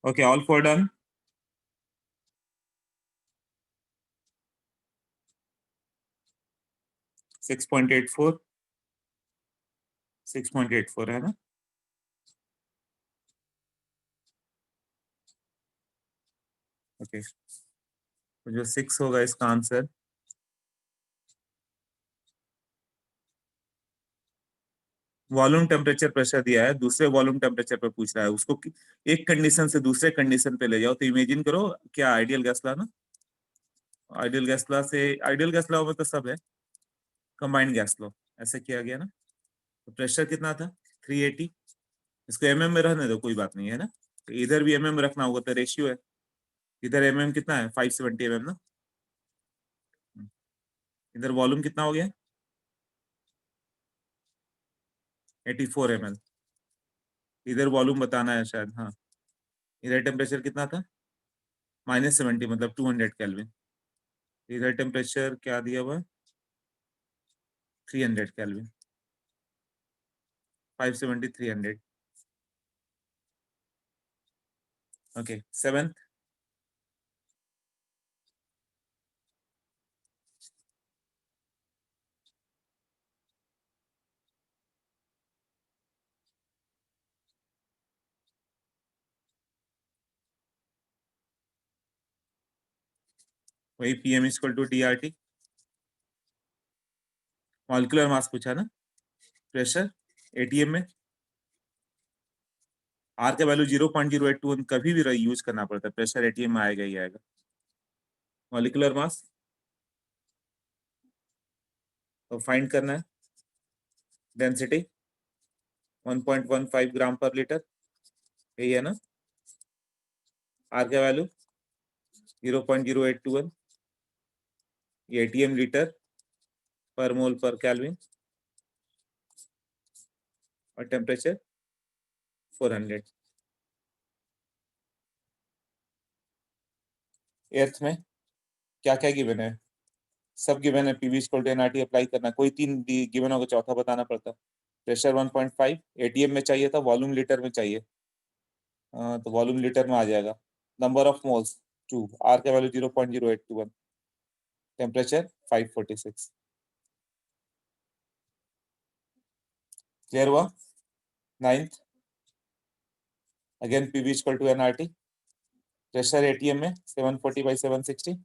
Okay, all four done. Six point eight four 6.84 है ना? ओके, तो जो 6 होगा इसका आंसर, वॉल्यूम टेम्परेचर प्रेशर दिया है, दूसरे वॉल्यूम टेम्परेचर पे पूछ रहा है उसको एक कंडीशन से दूसरे कंडीशन पे ले जाओ। तो इमेजिन करो, क्या आइडियल गैस लॉ ना, आइडियल गैस लॉ से, आइडियल गैस लॉ में तो सब है, कंबाइंड गैस लॉ ऐसे किया गया ना। तो प्रेशर कितना था? 380। इसको एमएम में रहने दो, कोई बात नहीं है ना, तो इधर भी एमएम रखना होगा, तो रेशियो है। इधर एमएम कितना है? 570 एमएम ना। इधर वॉल्यूम कितना हो गया? 84 ml। इधर वॉल्यूम बताना है शायद, हाँ। इधर टेम्परेचर कितना था? -70, मतलब 200 केल्विन। इधर टेम्परेचर क्या दिया हुआ? 300 केल्विन। 570, 300। Okay, seven. वही PM equal to D R T. Molecular mass पूछा ना। प्रेशर एटीएम में आर का वैल्यू 0.082 कभी भी यूज करना पड़ता है, प्रेशर एटीएम में आएगा ही आएगा। मॉलिक्यूलर मास तो फाइंड करना है, डेंसिटी 1.15 ग्राम पर लीटर, यही है ना। आर का वैल्यू 0.0821, ये एटीएम लीटर पर मोल पर केल्विन, और टेम्परेचर 400। एर्थ में क्या क्या गिवन है? सब गिवन है, PV equal to NRT apply करना, कोई तीन गिवन होगा, चौथा बताना पड़ता। प्रेशर 1.5 एटीएम में चाहिए था, वॉल्यूम लीटर में चाहिए। तो वॉल्यूम लीटर में आ जाएगा। नंबर ऑफ मोल्स 2, आर का वैल्यू 0.0821, टेम्परेचर 546। क्लियर हुआ? Ninth, again PV equal to NRT, pressure ATM में 740/760,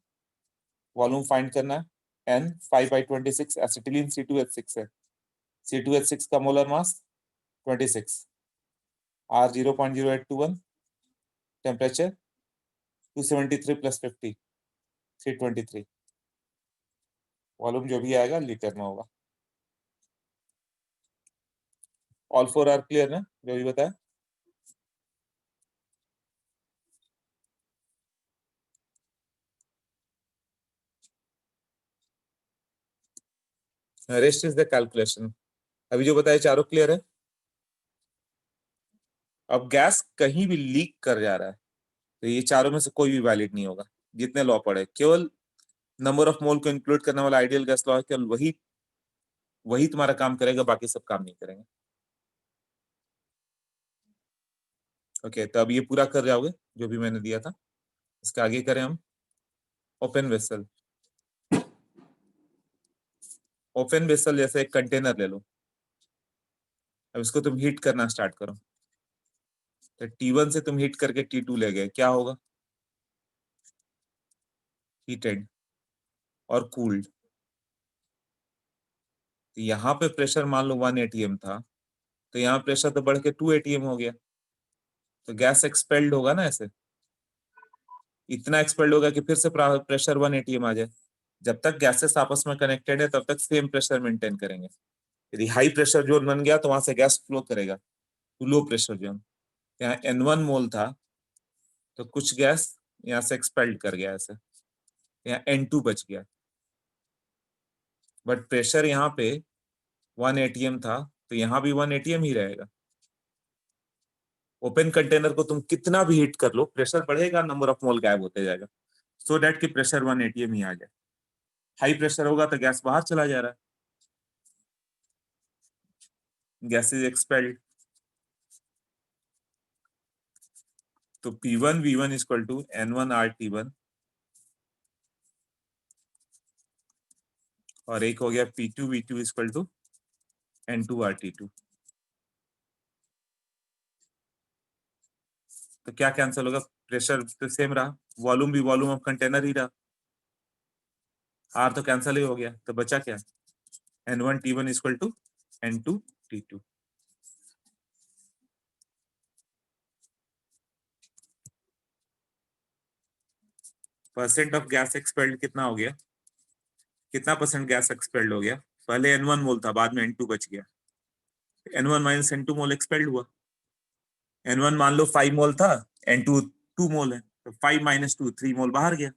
वॉल्यूम फाइंड करना है, एन 5/26, एसिटिलीन C2H6 है, C2H6 का molar mass 26, R 0.0821, temperature 273 + 50, 323, volume जो भी आएगा लीटर में होगा। ऑल फोर आर क्लियर ना, जो भी बताया? Rest is the calculation. अभी जो बताया चारों क्लियर है। अब गैस कहीं भी लीक कर जा रहा है, तो ये चारों में से कोई भी वैलिड नहीं होगा, जितने लॉ पढ़े। केवल नंबर ऑफ मोल को इंक्लूड करने वाला आइडियल गैस लॉ है, केवल वही वही तुम्हारा काम करेगा, बाकी सब काम नहीं करेंगे। ओके, तो अब ये पूरा कर जाओगे जो भी मैंने दिया था। इसके आगे करें हम। ओपन वेसल, ओपन वेसल जैसे एक कंटेनर ले लो। अब इसको तुम हीट करना स्टार्ट करो। तो T1 से तुम हीट करके T2 ले गए, क्या होगा? हीटेड और कूल्ड। तो यहाँ पे प्रेशर मान लो 1 atm था, तो यहाँ प्रेशर तो बढ़ के 2 atm हो गया। तो गैस एक्सपेल्ड होगा ना ऐसे, इतना एक्सपेल्ड होगा कि फिर से प्रेशर 1 atm आ जाए। जब तक गैसेस आपस में कनेक्टेड है तब तक सेम प्रेशर मेंटेन करेंगे। यदि हाई प्रेशर जोन बन गया तो वहां से गैस फ्लो करेगा टू लो प्रेशर जोन। यहाँ N1 मोल था, तो कुछ गैस यहाँ से एक्सपेल्ड कर गया ऐसे, यहाँ N2 बच गया। बट प्रेशर यहाँ पे 1 atm था, तो यहाँ भी 1 atm ही रहेगा। ओपन कंटेनर को तुम कितना भी हीट कर लो, प्रेशर बढ़ेगा, नंबर ऑफ मोल गायब होते जाएगा, सो दैट कि प्रेशर 1 atm ही आ जाए। हाई प्रेशर होगा तो गैस बाहर चला जा रहा है, गैस इज एक्सपेल्ड। तो P1 V1 equal to N1 RT1 और एक हो गया P2 V2 equal to N2 RT2। तो क्या कैंसिल होगा? प्रेशर तो सेम रहा, वॉल्यूम भी वॉल्यूम ऑफ कंटेनर ही रहा, आर तो कैंसिल ही हो गया, तो बचा क्या? N1 T1 equal to N2 T2। Percent of gas expelled कितना हो गया? कितना परसेंट गैस एक्सपेल्ड हो गया? पहले N1 मोल था, बाद में N2 बच गया, N1 माइनस N2 मोल एक्सपेल्ड हुआ। N1 मान लो 5 मोल था, N2 2 मोल है, तो 5 माइनस 2 3 मोल बाहर गया।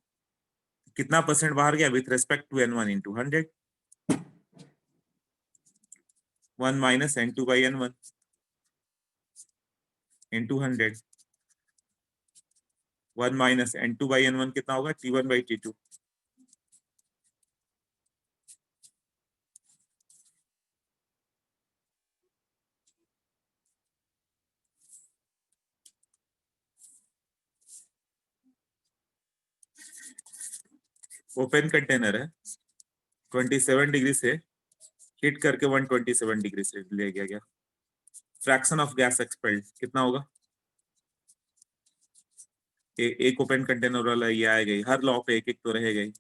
कितना परसेंट बाहर गया with respect to N1 into 100? 1 minus N2 by N1 into 100। 1 minus N2 by N1 कितना होगा? T1 by T2। Open container है, 27 डिग्री से हीट करके 127 डिग्री से ले गया गया। फ्रैक्शन ऑफ गैस एक्सपेल्ड कितना होगा? एक ओपन कंटेनर वाला ये आएगा ही, हर लॉ पे एक एक तो रहेगा ही।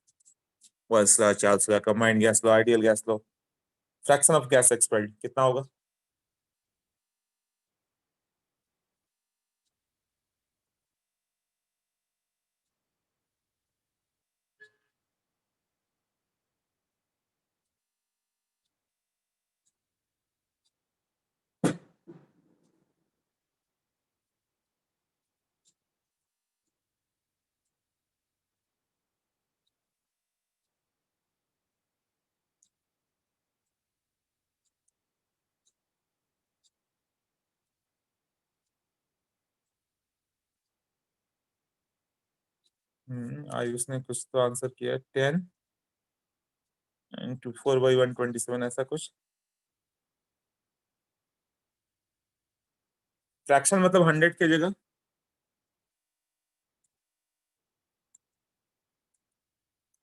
First law, Charles law, combined gas law, ideal gas law. Fraction of gas expelled कितना होगा? आयुष ने कुछ तो आंसर किया, 10 इंटू 4/127 ऐसा कुछ। फ्रैक्शन मतलब 100 की जगह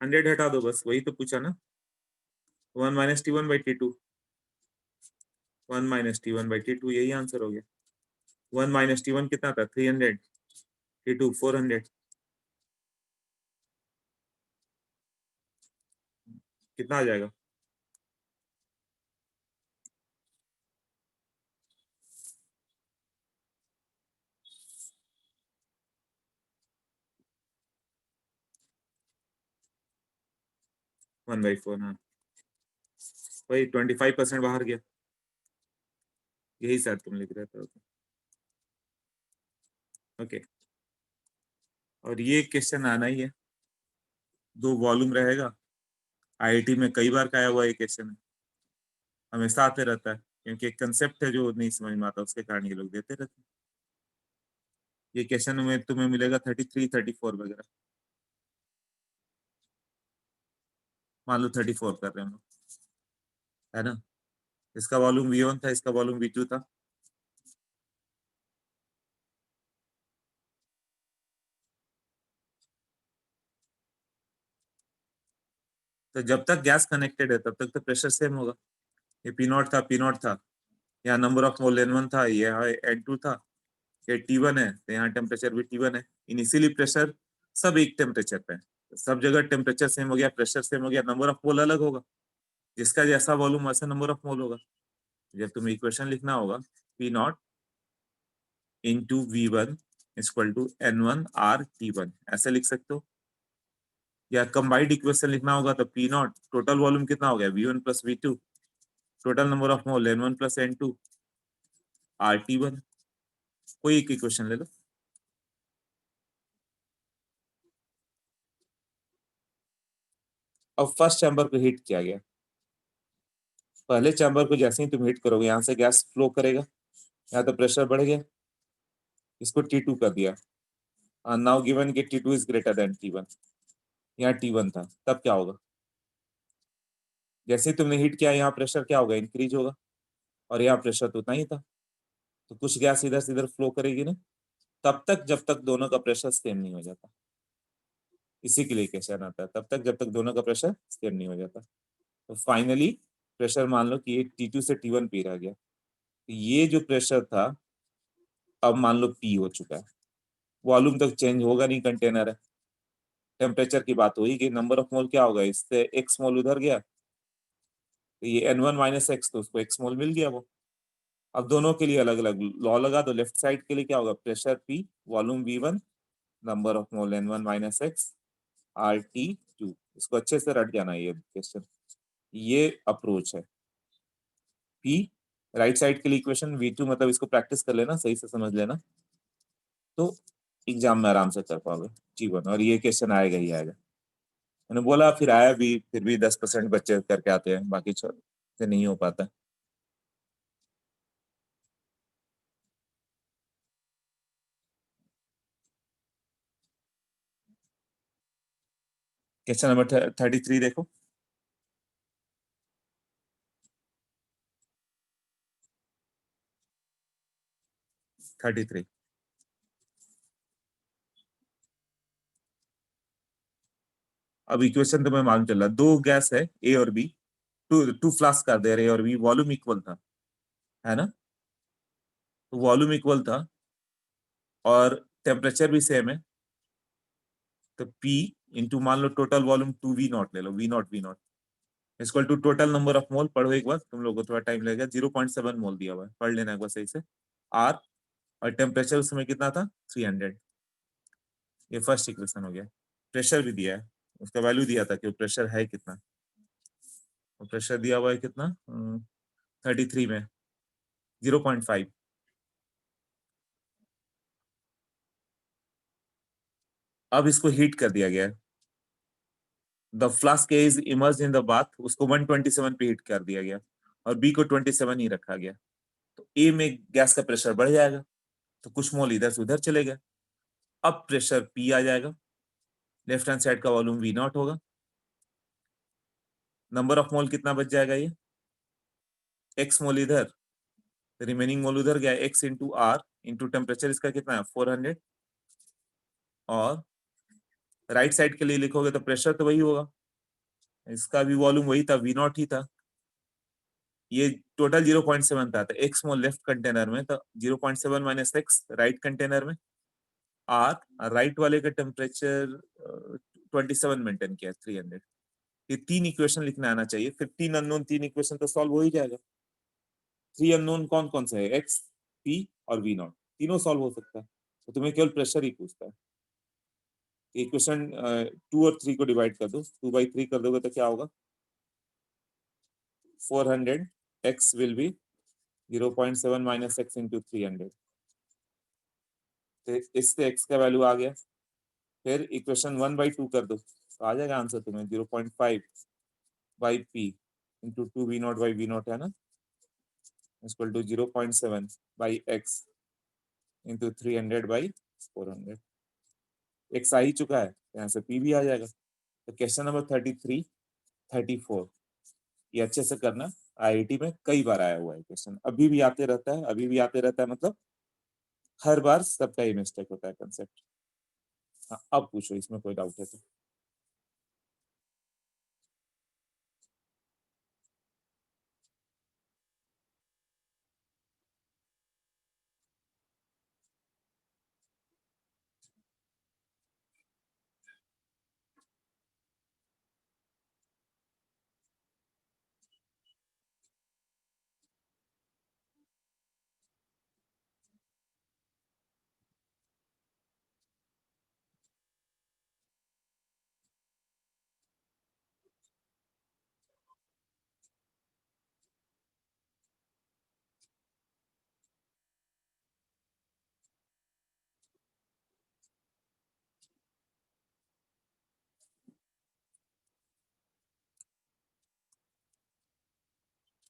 100 हटा दो, बस वही तो पूछा ना। 1 minus T1 by T2, 1 minus T1 by T2, यही आंसर हो गया। 1 माइनस T1 कितना था? 300, T2 400, कितना आ जाएगा? वन बाई फोर, हाँ वही 25% बाहर गया, यही शायद तुम लिख रहे थे। ओके, और ये क्वेश्चन आना ही है, दो वॉल्यूम रहेगा, आईआईटी में कई बार का आया हुआ ये क्वेश्चन है, हमेशा आते रहता है, क्योंकि एक कंसेप्ट है जो नहीं समझ में आता, उसके कारण ये लोग देते रहते हैं। ये क्वेश्चन में तुम्हें मिलेगा 33 34 वगैरह, मान लो 34 कर रहे हैं हम लोग, है ना। इसका वॉल्यूम V1 था, इसका वॉल्यूम V2 था। तो जब तक गैस कनेक्टेड है तब तक तो प्रेशर सेम होगा। ये P0 था, P0 था, यहाँ नंबर ऑफ मोल N1 था, यहाँ N2 था, ये T1 है, तो यहाँ टेम्परेचर भी T1 है। इनिशियली प्रेशर सब एक टेम्परेचर पे है, तो सब जगह टेम्परेचर सेम हो गया, प्रेशर सेम हो गया, नंबर ऑफ मोल अलग होगा, जिसका जैसा वॉल्यूम वैसा नंबर ऑफ मोल होगा। जब तुम्हें इक्वेशन लिखना होगा, P0 into V1 equal to N1 RT1 ऐसे लिख सकते हो, या कंबाइंड इक्वेशन लिखना होगा तो P0 टोटल वॉल्यूम कितना हो गया? V1 plus V2, total number of mole N1 plus N2 RT1। कोई एक इक्वेशन ले लो। अब फर्स्ट चैम्बर को हीट किया गया, पहले चैम्बर को जैसे ही तुम हीट करोगे यहाँ से गैस फ्लो करेगा, यहाँ तो प्रेशर बढ़ गया, इसको T2 कर दिया, नाउ गिवन कि T2 is greater than T1, यहाँ T1 था, तब क्या होगा? जैसे ही तुमने हीट किया यहाँ प्रेशर क्या होगा? इंक्रीज होगा, और यहाँ प्रेशर तो उतना ही था, तो कुछ गैस इधर से इधर फ्लो करेगी ना, तब तक जब तक दोनों का प्रेशर सेम नहीं हो जाता, इसी के लिए क्वेश्चन आता है, तब तक जब तक दोनों का प्रेशर सेम नहीं हो जाता। तो फाइनली प्रेशर मान लो कि ये T2 से T1 पी रह गया, तो ये जो प्रेशर था अब मान लो P हो चुका है। वॉल्यूम तक चेंज होगा नहीं, कंटेनर है। टेम्परेचर की बात हुई कि नंबर ऑफ मोल क्या होगा, इससे एक्स मोल उधर गया, तो ये N1 माइनस एक्स, तो उसको एक्स मोल मिल गया वो। अब दोनों के लिए अलग अलग लॉ लगा दो। लेफ्ट साइड के लिए क्या होगा, pressure P, volume V1, number of mole N1 minus x, RT2। इसको अच्छे से रट जाना ये क्वेश्चन। ये अप्रोच है। P राइट साइड के लिए इक्वेशन, V2 मतलब इसको प्रैक्टिस कर लेना, सही से समझ लेना, तो एग्जाम में आराम से कर पाओगे T1। और ये क्वेश्चन आएगा ही आएगा। मैंने बोला फिर आया भी, फिर भी 10% बच्चे करके आते हैं, बाकी से नहीं हो पाता। क्वेश्चन नंबर 33 देखो। 33। अब इक्वेशन तो मैं मालूम चल रहा, दो गैस है ए और बी, टू टू फ्लास्क कर दे रहे और बी, वॉल्यूम इक्वल था, है ना। तो वॉल्यूम इक्वल था और टेम्परेचर भी सेम है, तो P इंटू मान लो टोटल वॉल्यूम 2V0 ले लो, V0 equal to total number of mole. पढ़ो एक बार, तुम लोगों को थोड़ा टाइम लगेगा। 0.7 मोल दिया हुआ है, पढ़ लेना एक बार सही से। R, और टेम्परेचर उस समय कितना था, 300। ये फर्स्ट इक्वेशन हो गया। प्रेशर भी दिया है, उसका वैल्यू दिया था कि प्रेशर है कितना। प्रेशर दिया हुआ है कितना, 33 में 0.5। अब इसको हीट कर दिया गया है। The flask is emerge in the bath, उसको 127 पे हीट कर दिया गया और बी को 27 ही रखा गया। तो ए में गैस का प्रेशर बढ़ जाएगा, तो कुछ मोल इधर से उधर चले गए। अब प्रेशर पी आ जाएगा, लेफ्ट हैंड साइड का वॉल्यूम V0 होगा, नंबर ऑफ मोल कितना बच जाएगा, ये एक्स मोल इधर, रिमेनिंग मोल उधर गया, X into R into temperature इसका कितना है 400। और राइट साइड के लिए लिखोगे तो प्रेशर तो वही होगा, इसका भी वॉल्यूम वही था, V0 ही था। ये टोटल 0.7 था, तो एक्स मोल लेफ्ट कंटेनर में, तो 0.7 माइनस एक्स राइट कंटेनर में, आर राइट वाले का टेम्परेचर 27 मेंटेन किया 300। ये तीन इक्वेशन लिखना आना चाहिए, फिर तीन अननोन, तीन इक्वेशन तो सॉल्व हो ही जाएगा। थ्री अननोन कौन कौन से है, एक्स, पी और V0, तीनों सॉल्व हो सकता है। तो तुम्हें केवल प्रेशर ही पूछता है। इक्वेशन 2 और 3 को डिवाइड कर दो, 2/3 कर दोगे तो क्या होगा, 400, x will be 0.7 minus x into 300। तो इससे एक्स का वैल्यू आ गया। फिर इक्वेशन 1/2 कर दो, तो आ जाएगा आंसर तुम्हें 0.5 बाई पी इंटू 2V0/V0, है ना, equal to 0.7 by x into 300/400। X आ ही चुका है, यहाँ से पी भी आ जाएगा। तो क्वेश्चन नंबर 33, 34, ये अच्छे से करना। आईआईटी में कई बार आया हुआ है क्वेश्चन, अभी भी आते रहता है, अभी भी आते रहता है, मतलब हर बार सबका ही मिस्टेक होता है कंसेप्ट। हाँ, अब पूछो, इसमें कोई डाउट है तो।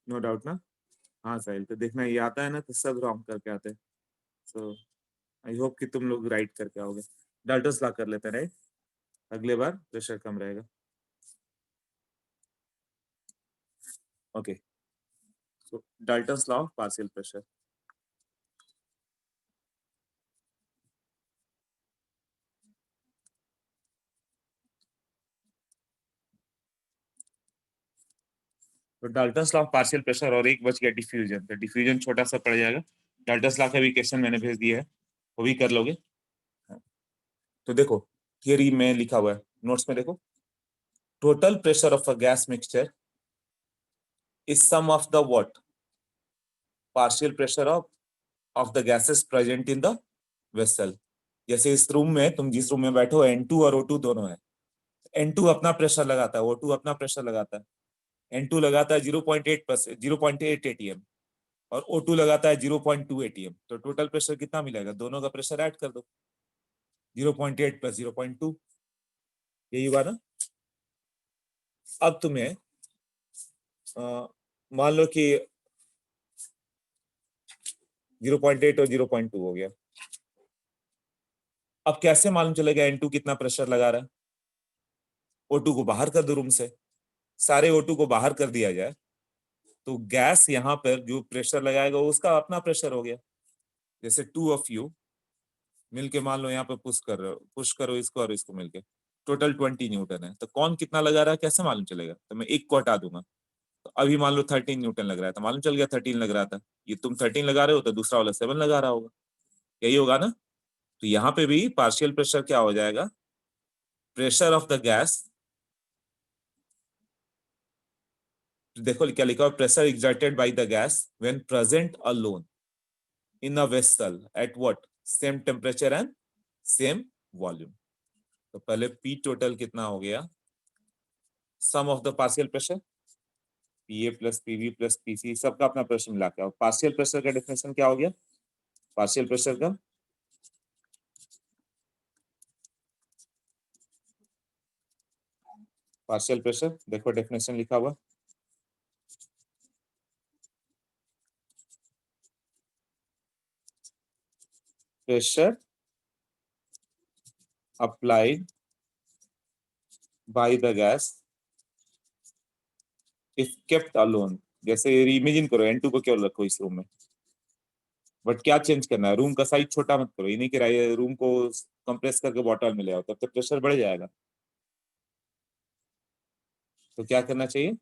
नो डाउट ना। हाँ साहिल, तो देखना ये आता है ना, तो सब रॉन्ग करके आते हैं। सो आई होप कि तुम लोग राइट करके आओगे। डाल्टन्स लॉ कर लेते हैं, राइट, अगले बार प्रेशर कम रहेगा। Okay, so Dalton's law of partial pressure. तो Dalton's law of partial pressure और एक बच गया डिफ्यूजन, तो डिफ्यूजन छोटा सा पड़ जाएगा। डाल्टन्स लॉ का भी क्वेश्चन मैंने भेज दिया है, वो भी कर लोगे। तो देखो थियरी में लिखा हुआ है, नोट्स में देखो, total pressure of a gas mixture is sum of the what, partial pressure of the gases present in the vessel. जैसे इस रूम में, तुम जिस रूम में बैठो, N2 और O2 दोनों है। N2 अपना प्रेशर लगाता है, O2 अपना प्रेशर लगाता है। N2 लगाता है 0.8%, 0.8 atm, और O2 लगाता है 0.2 atm। तो टोटल प्रेशर कितना मिलेगा, दोनों का प्रेशर ऐड कर दो, 0.8 प्लस 0.2, यही हुआ ना। अब तुम्हें मान लो कि 0.8 और 0.2 हो गया। अब कैसे मालूम चलेगा N2 कितना प्रेशर लगा रहा है? O2 को बाहर कर दो रूम से, सारे O2 को बाहर कर दिया जाए, तो गैस यहाँ पर जो प्रेशर लगाएगा वो उसका अपना प्रेशर हो गया। जैसे टू ऑफ यू मिलके मान लो यहाँ पे पुश कर रहे हो, पुश करो इसको और इसको मिलके, टोटल 20 न्यूटन है। तो कौन कितना लगा रहा है कैसे मालूम चलेगा? तो मैं एक को हटा दूंगा, तो अभी मान लो 13 न्यूटन लग रहा है, तो मालूम चल गया 13 लग रहा था। ये तुम 13 लगा रहे हो तो दूसरा वाला 7 लगा रहा होगा, यही होगा ना। तो यहाँ पे भी पार्शियल प्रेशर क्या हो जाएगा, प्रेशर ऑफ द गैस, देखो क्या लिखा है, pressure exerted by the gas when present alone in a vessel at what, same temperature and same volume. तो पहले पी टोटल कितना हो गया, sum of the partial pressure, PA plus PV plus PC, सबका अपना प्रेशर मिला के। और पार्शियल प्रेशर का डेफिनेशन क्या हो गया, पार्शियल प्रेशर का पार्शियल प्रेशर देखो डेफिनेशन लिखा हुआ, pressure applied by the gas if kept alone. जैसे इमेजिन करो N2 को क्यों रखो इस रूम में, बट क्या चेंज करना है, रूम का साइज छोटा मत करो, ये नहीं कि रूम को कंप्रेस करके बॉटल में ले आओ, तब तक प्रेशर बढ़ जाएगा। तो क्या करना चाहिए,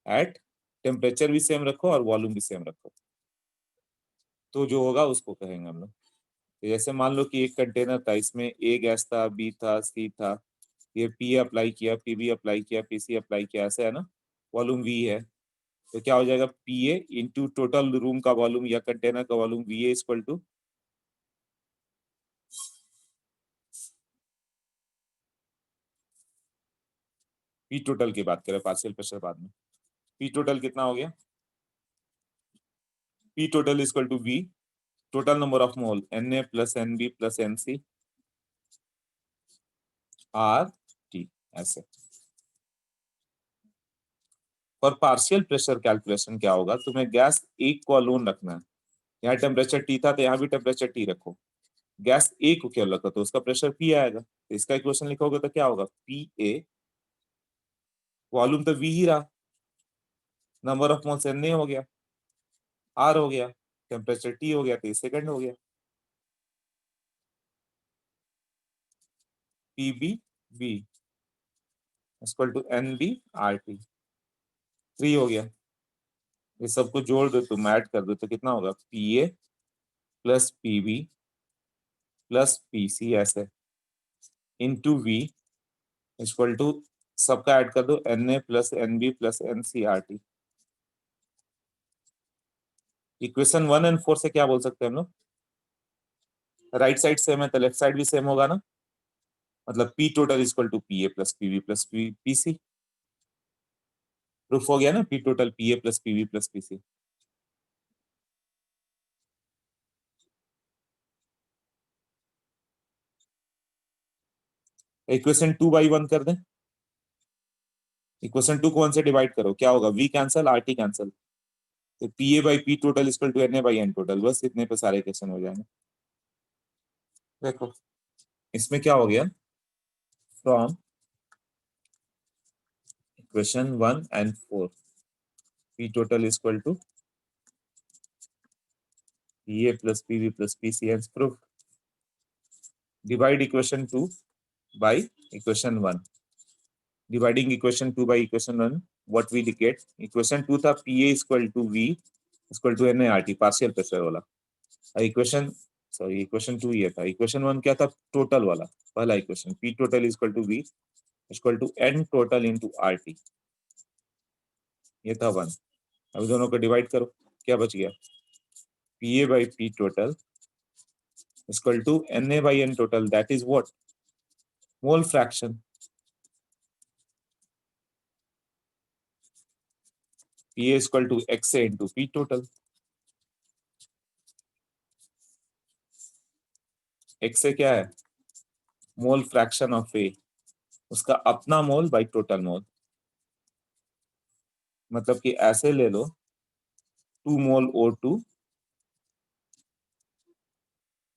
एट टेम्परेचर भी सेम रखो और वॉल्यूम भी सेम रखो, तो जो होगा उसको कहेंगे हम लोग। तो जैसे मान लो कि एक कंटेनर था, इसमें ए गैस था, बी था, सी था, ये पी अप्लाई किया, पीबी अप्लाई किया, पीसी अप्लाई किया, ऐसे है ना, वॉल्यूम वी है। तो क्या हो जाएगा, P A into total room का वॉल्यूम या कंटेनर का volume, V A equal to, P total की बात करें, पार्शियल प्रेशर बाद में। पी टोटल कितना हो गया, P total equal to V total number of mole, N A plus N B plus N C R T, ऐसे। और पार्शियल प्रेशर कैलकुलेशन क्या होगा, तुम्हें गैस एक को अलोन रखना है, यहाँ टेम्परेचर टी था तो यहाँ भी टेम्परेचर टी रखो, गैस ए को क्या रखो तो उसका प्रेशर पी आएगा। तो इसका इक्वेशन लिखोगे तो क्या होगा, पी ए, वॉल्यूम तो वी ही रहा, number of moles N A हो गया, आर हो गया, टेम्परेचर टी हो गया, तो सेकंड हो गया, P B V equal to N B R T, 3 हो गया। ये सबको जोड़ दो, तुम ऐड कर दो तो कितना होगा, P A plus P B plus P C ऐसे इंटू वी इक्वल टू, सबका ऐड कर दो, N A plus N B plus N C R T. Equation 1 और 4 से क्या बोल सकते हैं हम लोग, राइट साइड सेम है तो लेफ्ट साइड भी सेम होगा ना, मतलब P total equal to P A plus PV plus P C. Proof हो गया ना, P total P A plus PV plus P C. Equation 2/1 कर दें, इक्वेशन 2 को 1 से डिवाइड करो, क्या होगा, V cancel R T cancel, तो P A by P total equal to N A by N total, बस इतने पे सारे इक्वेशन हो जाएंगे। देखो इसमें क्या हो गया, from equation 1 and 4 P total equal to P A plus PV plus P C, hence proof. Divide equation 2 by equation 1, dividing equation 2 by equation 1, what we get? Equation 2 था PA equal to V equal to NART, partial pressure वाला। Equation sorry equation 2 ये था। Equation 1 क्या था? Total वाला, पहला equation, P total equal to V equal to N total into RT, ये था 1। अब दोनों को डिवाइड करो, क्या बच गया? PA by P total equal to NA by N total, that is what? Mole fraction. PA equal to XA into P total. XA क्या है? मोल फ्रैक्शन ऑफ A, उसका अपना मोल बाई टोटल मोल। मतलब कि ऐसे ले लो 2 मोल O2,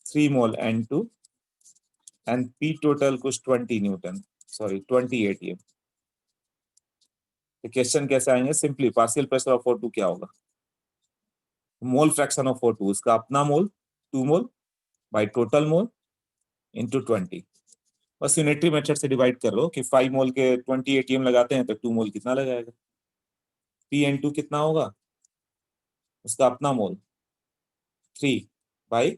3 mole N2 and P total कुछ 20 Newton, sorry 20 ATM। तो क्वेश्चन कैसे आएंगे? Simply partial pressure of O2 क्या होगा? मोल फ्रैक्शन ऑफ O2, उसका अपना मोल 2 मोल बाई टोटल मोल इंटू 20। बस यूनिटरी मेथड से डिवाइड कर लो कि 5 मोल के 20 ATM लगाते हैं तो 2 मोल कितना लगाएगा? P N2 कितना होगा? उसका अपना मोल 3 बाई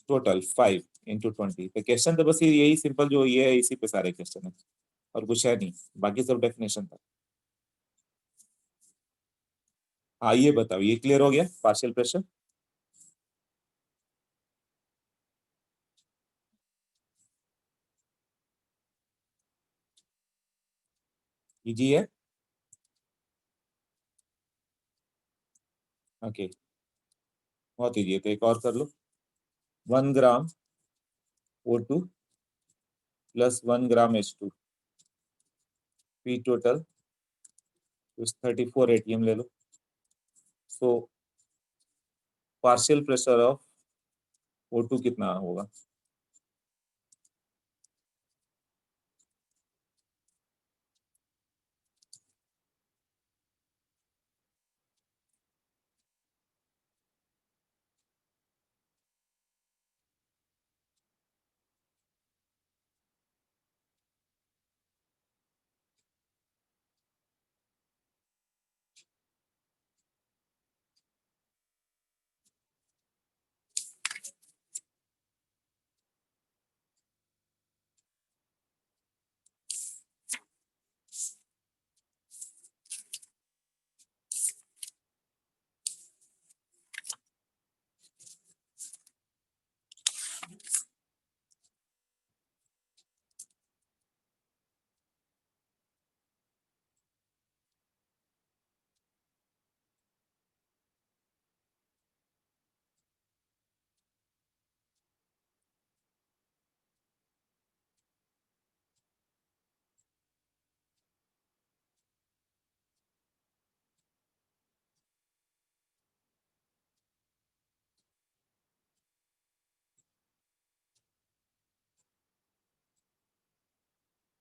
टोटल 5 इंटू 20। तो क्वेश्चन तो बस यही सिंपल जो ये है, इसी पे सारे क्वेश्चन है, और कुछ है नहीं, बाकी सब डेफिनेशन था। हाँ ये बताओ, ये क्लियर हो गया पार्शियल प्रेशर? इजी है? ओके, बहुत इजी है, तो एक और कर लो। 1 gram O2 plus 1 gram H2, P total 34 ATM ले लो। So partial pressure of O2 कितना होगा?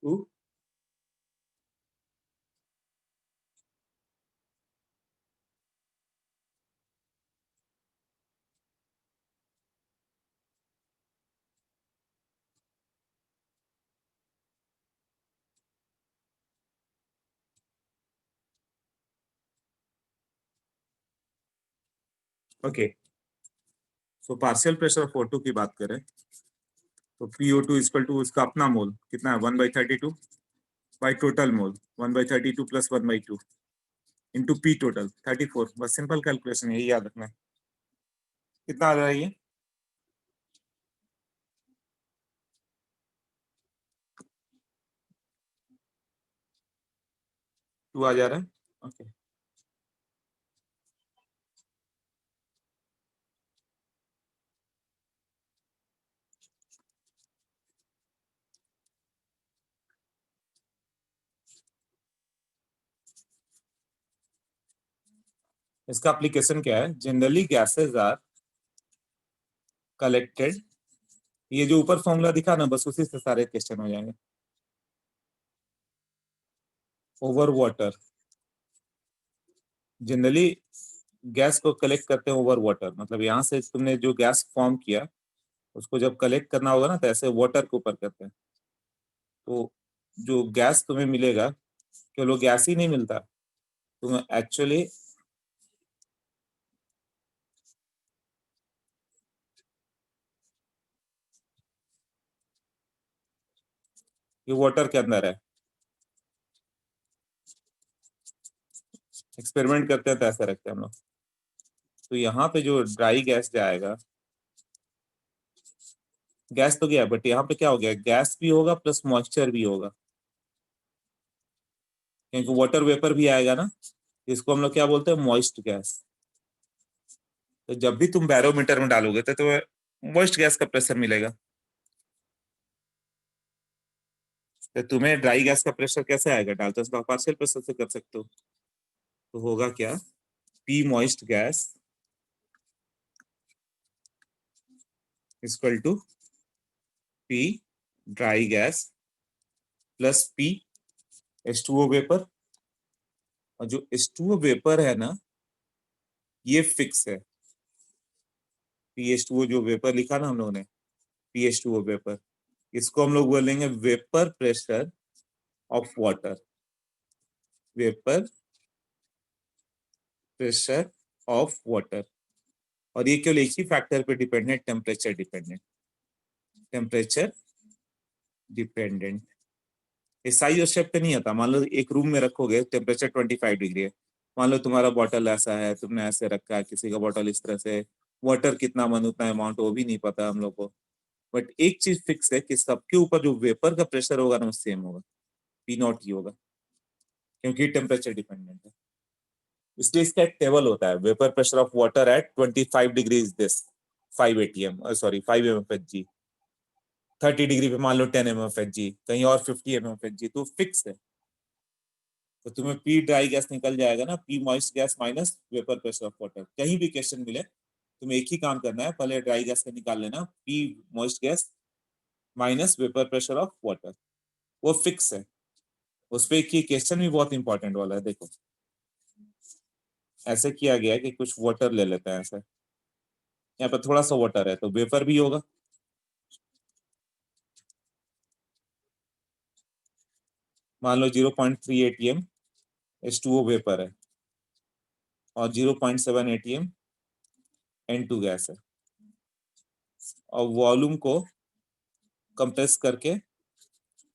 Two. Okay, so partial pressure of O2 की बात करें तो PO2 इक्वल टू उसका अपना मोल कितना है? 1/32 by total mole 1/32 plus 1/2 into P total 34। बस सिंपल कैलकुलेशन, यही याद रखना है। कितना आ रहा है ये? 2 आ जा रहा है। ओके, इसका एप्लीकेशन क्या है? जनरली गैसेस आर कलेक्टेड, ये जो ऊपर फॉर्मूला दिखा ना, बस उसी से सारे क्वेश्चन हो जाएंगे। ओवर वाटर, जनरली गैस को कलेक्ट करते हैं ओवर वाटर, मतलब यहाँ से तुमने जो गैस फॉर्म किया उसको जब कलेक्ट करना होगा ना, तो ऐसे वाटर के ऊपर करते हैं। तो जो गैस तुम्हें मिलेगा केवल वो गैस ही नहीं मिलता, तुम्हें एक्चुअली ये वाटर के अंदर है। एक्सपेरिमेंट करते हैं तो ऐसा रखते हैं हम लोग। तो यहाँ पे जो ड्राई गैस जाएगा, गैस तो गया बट यहाँ पे क्या हो गया, गैस भी होगा प्लस मॉइस्चर भी होगा, क्योंकि वाटर वेपर भी आएगा ना। इसको हम लोग क्या बोलते हैं, मॉइस्ट गैस। तो जब भी तुम बैरोमीटर में डालोगे तो तुम्हें मॉइस्ट गैस का प्रेशर मिलेगा। तो तुम्हें ड्राई गैस का प्रेशर कैसे आएगा, डालते हो पार्शियल प्रेशर से कर सकते हो। तो होगा क्या, P moist gas equal to P dry gas plus P H2O vapour. और जो H2O वेपर है ना, ये फिक्स है। PH2O जो वेपर लिखा ना हम लोगों ने, PH2O वेपर, इसको हम लोग बोलेंगे vapour pressure of water. Vapour pressure of water. और ये केवल एक ही फैक्टर पे dependent, temperature dependent. Temperature dependent. ये साइज और शेप पे नहीं आता। मान लो एक रूम में रखोगे, टेम्परेचर 25 डिग्री है, मान लो तुम्हारा बॉटल ऐसा है, तुमने ऐसे रखा है, किसी का बॉटल इस तरह से, वाटर कितना मन उतना अमाउंट वो भी नहीं पता हम लोग को। बट एक चीज फिक्स है कि सबके ऊपर जो वेपर का प्रेशर होगा ना वो सेम होगा, P0 ही होगा, क्योंकि टेम्परेचर डिपेंडेंट है। इसलिए इसका एक टेबल होता है, vapour pressure of water at 25 degree is this 5 ATM, sorry 5 mmHg। 30 degree पे मान लो 10 mmHg, कहीं और 50 mmHg, तो फिक्स है। तो तुम्हें पी ड्राई गैस निकल जाएगा ना, P moist gas minus vapour pressure of water. कहीं भी क्वेश्चन मिले तुम्हें एक ही काम करना है, पहले ड्राई गैस का निकाल लेना, P moist gas minus vapour pressure of water, वो फिक्स है। उस पर एक क्वेश्चन भी बहुत इंपॉर्टेंट वाला है, देखो ऐसे किया गया है कि कुछ वाटर ले लेते हैं ऐसे, यहाँ पर थोड़ा सा वाटर है तो वेपर भी होगा। मान लो 0.3 ATM H2O वेपर है और 0.7 ATM N2 गैस है, और वॉल्यूम को कंप्रेस करके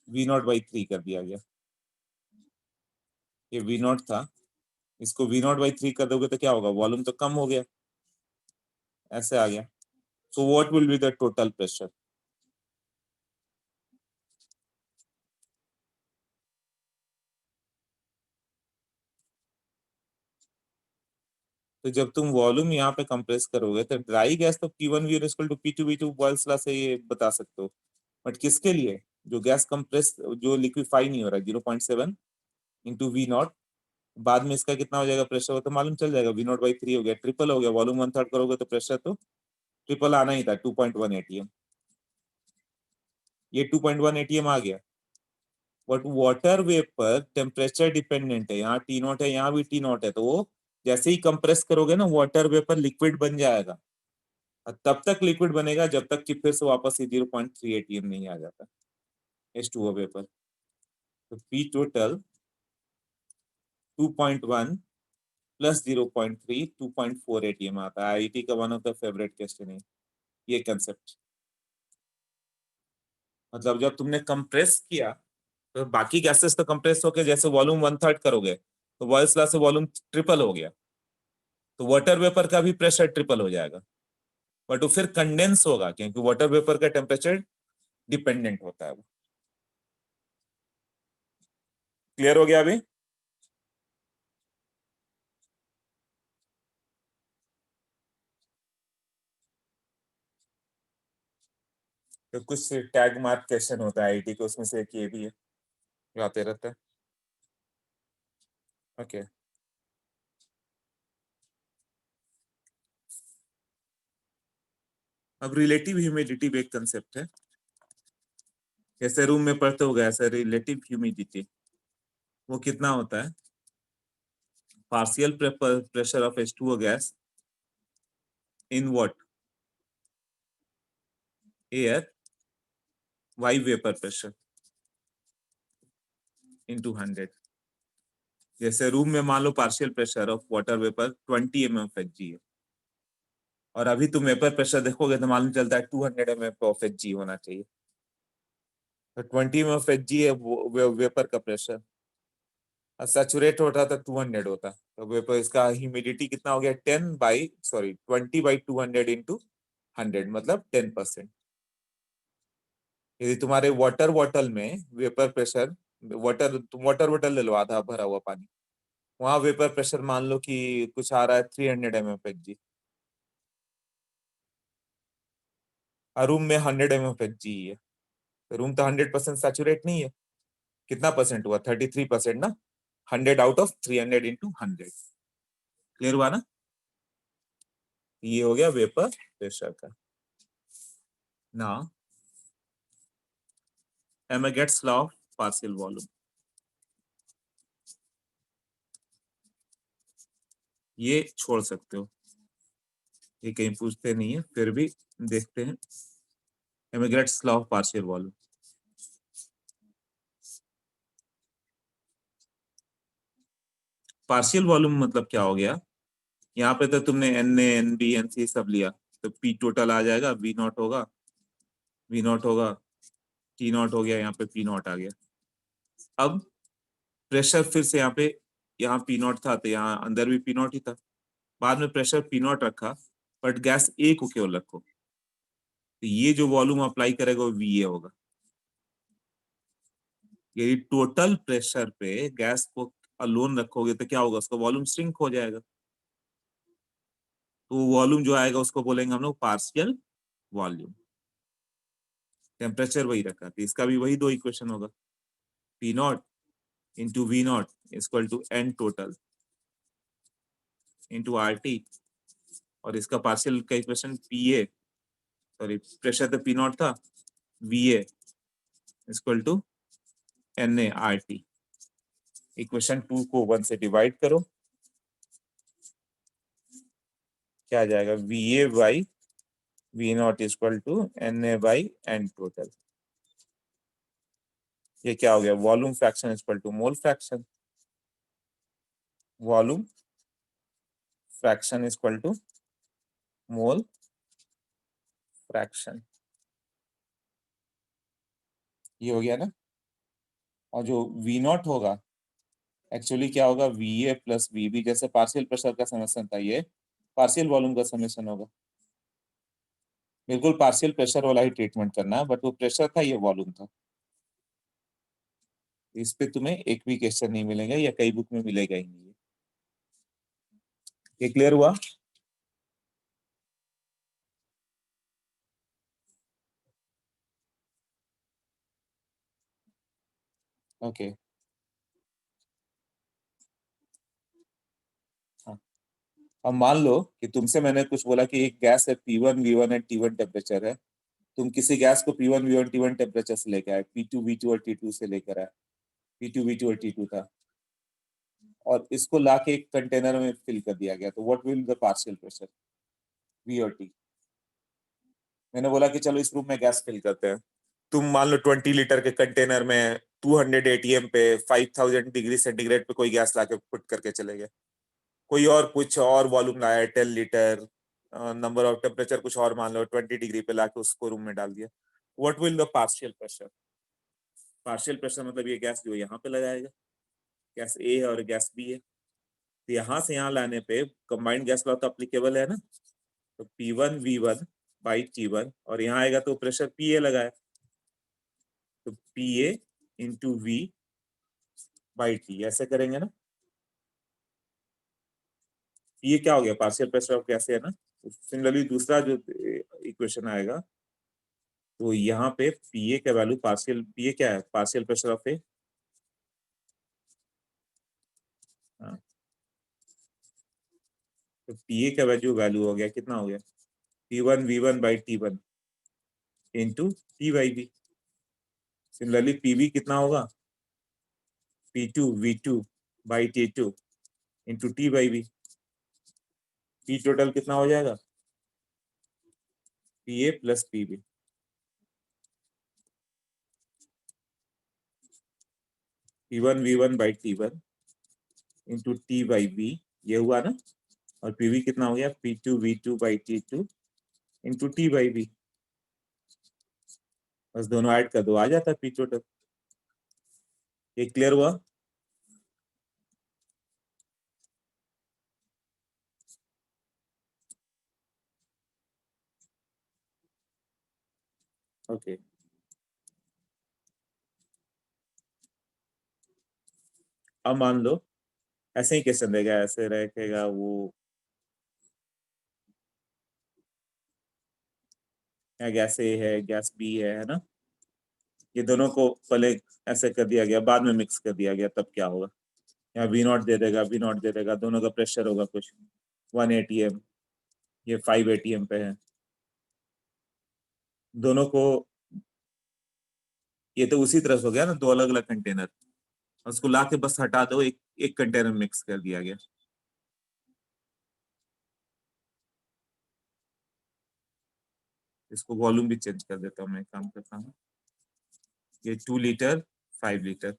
V0/3 कर दिया गया। ये V0 था, इसको V0/3 कर दोगे तो क्या होगा, वॉल्यूम तो कम हो गया, ऐसे आ गया। So what will be the total pressure. तो जब तुम वॉल्यूम यहाँ पे कंप्रेस करोगे तो ड्राई गैस तो P1 equal to P2V2 Boyle's law से ये बता सकते हो। बट किसके लिए, जो गैस कंप्रेस, जो लिक्विफाई नहीं हो रहा, 0.7 इंटू V0, बाद में इसका कितना हो जाएगा प्रेशर, वो तो मालूम चल जाएगा, V0/3 हो गया, ट्रिपल हो गया, वॉल्यूम 1/3 करोगे तो प्रेशर तो ट्रिपल आना ही था, 2.1 ATM। ये 2.1 ATM आ गया। But water vapour temperature dependent है, यहाँ T0 है, यहाँ भी T0 है, तो वो जैसे ही कंप्रेस करोगे ना, वाटर वेपर लिक्विड बन जाएगा। और तब तक लिक्विड बनेगा जब तक कि फिर से वापस ही 0.3 ATM नहीं आ जाता H2O वेपर। तो P टोटल 2.1 प्लस 0.3 2.4 ATM आता है। आईआईटी का one of the favourite question है ये कंसेप्ट। मतलब जब तुमने कंप्रेस किया तो बाकी गैसेस तो कंप्रेस होके जैसे वॉल्यूम 1/3 करोगे तो वॉइस लॉ से वॉल्यूम ट्रिपल हो गया, तो वाटर वेपर का भी प्रेशर ट्रिपल हो जाएगा। बट वो फिर कंडेंस होगा, क्योंकि वाटर वेपर का टेम्परेचर डिपेंडेंट होता है वो। क्लियर हो गया अभी। तो कुछ टैग मार्क क्वेश्चन होता है आईटी को, उसमें से एक ये भी है जो आते रहता है। ओके। अब रिलेटिव ह्यूमिडिटी भी एक कंसेप्ट है, जैसे रूम में पढ़ते हो गया ऐसा रिलेटिव ह्यूमिडिटी, वो कितना होता है, partial pressure of H2O gas in what, air, वाई वेपर प्रेशर। इंटू 100। जैसे रूम में मान लो partial pressure of water vapour 20 mmHg है, और अभी तुम वेपर प्रेशर देखोगे तो मालूम चलता है 200 mmHg होना चाहिए। तो 20 mmHg है वेपर का प्रेशर, और सैचुरेट होता तो 200 होता। तो वेपर इसका ह्यूमिडिटी कितना हो गया, 20/200 इंटू 100, मतलब 10%। यदि तुम्हारे वाटर बॉटल में वेपर प्रेशर, तुम वाटर बॉटल ले लो आधा भरा हुआ पानी, वहां वेपर प्रेशर मान लो कि कुछ आ रहा है 300 mmHg, और रूम में 100 mmHg है। तो रूम तो 100% सैचुरेट नहीं है, कितना परसेंट हुआ, 33% ना। 100/300 इंटू 100, क्लियर हुआ ना। ये हो गया वेपर प्रेशर का। ना Amagat's law of partial volume, ये छोड़ सकते हो, ये कहीं पूछते नहीं है, फिर भी देखते हैं। Amagat's law of partial volume, partial volume मतलब क्या हो गया, यहाँ पे तो तुमने N A N B N C सब लिया, तो पी टोटल आ जाएगा, वी नॉट होगा, वी नॉट होगा, टी नॉट हो गया, यहाँ पे पी नॉट आ गया। अब प्रेशर फिर से यहाँ पे, यहाँ पी नॉट था तो यहाँ अंदर भी पी नॉट ही था, बाद में प्रेशर पी नॉट रखा, बट गैस ए को केवल रखो, तो ये जो वॉल्यूम अप्लाई करेगा वो वी ए होगा। यदि टोटल प्रेशर पे गैस को अलोन रखोगे तो क्या होगा, उसका वॉल्यूम श्रिंक हो जाएगा, तो वॉल्यूम जो आएगा उसको बोलेंगे हम लोग पार्शियल वॉल्यूम। टेम्परेचर वही रखा, तो इसका भी वही दो इक्वेशन होगा, P not into V not equal to N total into R T, और इसका पार्शियल का equation P A, sorry pressure तो पी नॉट था, V A equal to N A R T. Equation 2 को 1 से डिवाइड करो, क्या आ जाएगा, V A by V not equal to N A by N total. ये क्या हो गया, volume fraction equal to mole fraction, volume fraction equal to mole fraction, ये हो गया ना। और जो वी नॉट होगा, एक्चुअली क्या होगा, V A plus V B, जैसे पार्शियल प्रेशर का समेशन था, ये पार्शियल वॉल्यूम का समेशन होगा। बिल्कुल पार्शियल प्रेशर वाला ही ट्रीटमेंट करना है, बट वो प्रेशर था, ये वॉल्यूम था। इस पे तुम्हें एक भी क्वेश्चन नहीं मिलेगा, या कई बुक में मिलेगा ही नहीं। ये क्लियर हुआ। ओके, हाँ। अब मान लो कि तुमसे मैंने कुछ बोला कि एक गैस है P1 V1 है, T1 टेम्परेचर है। तुम किसी गैस को P1 V1 T1 टेम्परेचर से लेकर आए, P2 V2 और T2 से लेकर आए, P2 V2 और T2 था, और इसको लाके एक कंटेनर में फिल कर दिया गया, तो what will the partial pressure, V और T। मैंने बोला कि चलो इस रूम में गैस फिल करते हैं, तुम मान लो 20 लीटर के कंटेनर में 200 ATM पे 5000 डिग्री सेंटीग्रेड पे कोई गैस लाके पुट करके चले गए। कोई और कुछ और वॉल्यूम लाया 10 लीटर, नंबर ऑफ टेम्परेचर कुछ और मान लो 20 डिग्री पे लाके उसको रूम में डाल दिया, what will the partial pressure. Partial pressure मतलब ये गैस जो यहाँ पे लगाएगा, गैस ए है और गैस बी है, तो यहाँ से यहाँ लाने पे कंबाइंड गैस लॉ तो अप्लीकेबल है ना। तो P1 V1/T1, और यहाँ आएगा तो प्रेशर पी ए लगाए, तो P A into V by T, ऐसे करेंगे ना। ये क्या हो गया, पार्शियल प्रेशर ऑफ गैस है ना। सिमिलरली दूसरा जो इक्वेशन आएगा, तो यहाँ पे पी ए का वैल्यू, पार्शियल पी ए क्या है, पार्शियल प्रेशर ऑफ ए, तो पी ए का वैल्यू वैल्यू हो गया, कितना हो गया, P1 V1/T1 into T by V. Similarly PV कितना होगा, P2 V2/T2 into T by V. P total कितना हो जाएगा, P A plus P B. P1V1/T1 into T/V, ये हुआ ना, और PV कितना हो गया, P2V2/T2 इंटू T/V। बस दोनों ऐड कर दो, आ जाता है P टोटल। ये क्लियर हुआ? ओके। अब मान लो ऐसे ही क्वेश्चन देगा, ऐसे रहेगा वो, या गैस ए है, गैस बी है ना, ये दोनों को पहले ऐसे कर दिया गया, बाद में मिक्स कर दिया गया, तब क्या होगा? यहाँ V0 दे देगा, V0 दे देगा, दोनों का प्रेशर होगा कुछ 1 ATM, ये 5 ATM पे है दोनों को। ये तो उसी तरह से हो गया ना, दो अलग अलग कंटेनर, उसको ला के बस हटा दो, एक एक कंटेनर मिक्स कर दिया गया। इसको वॉल्यूम भी चेंज कर देता हूँ, मैं काम करता हूँ। ये 2 लीटर 5 लीटर,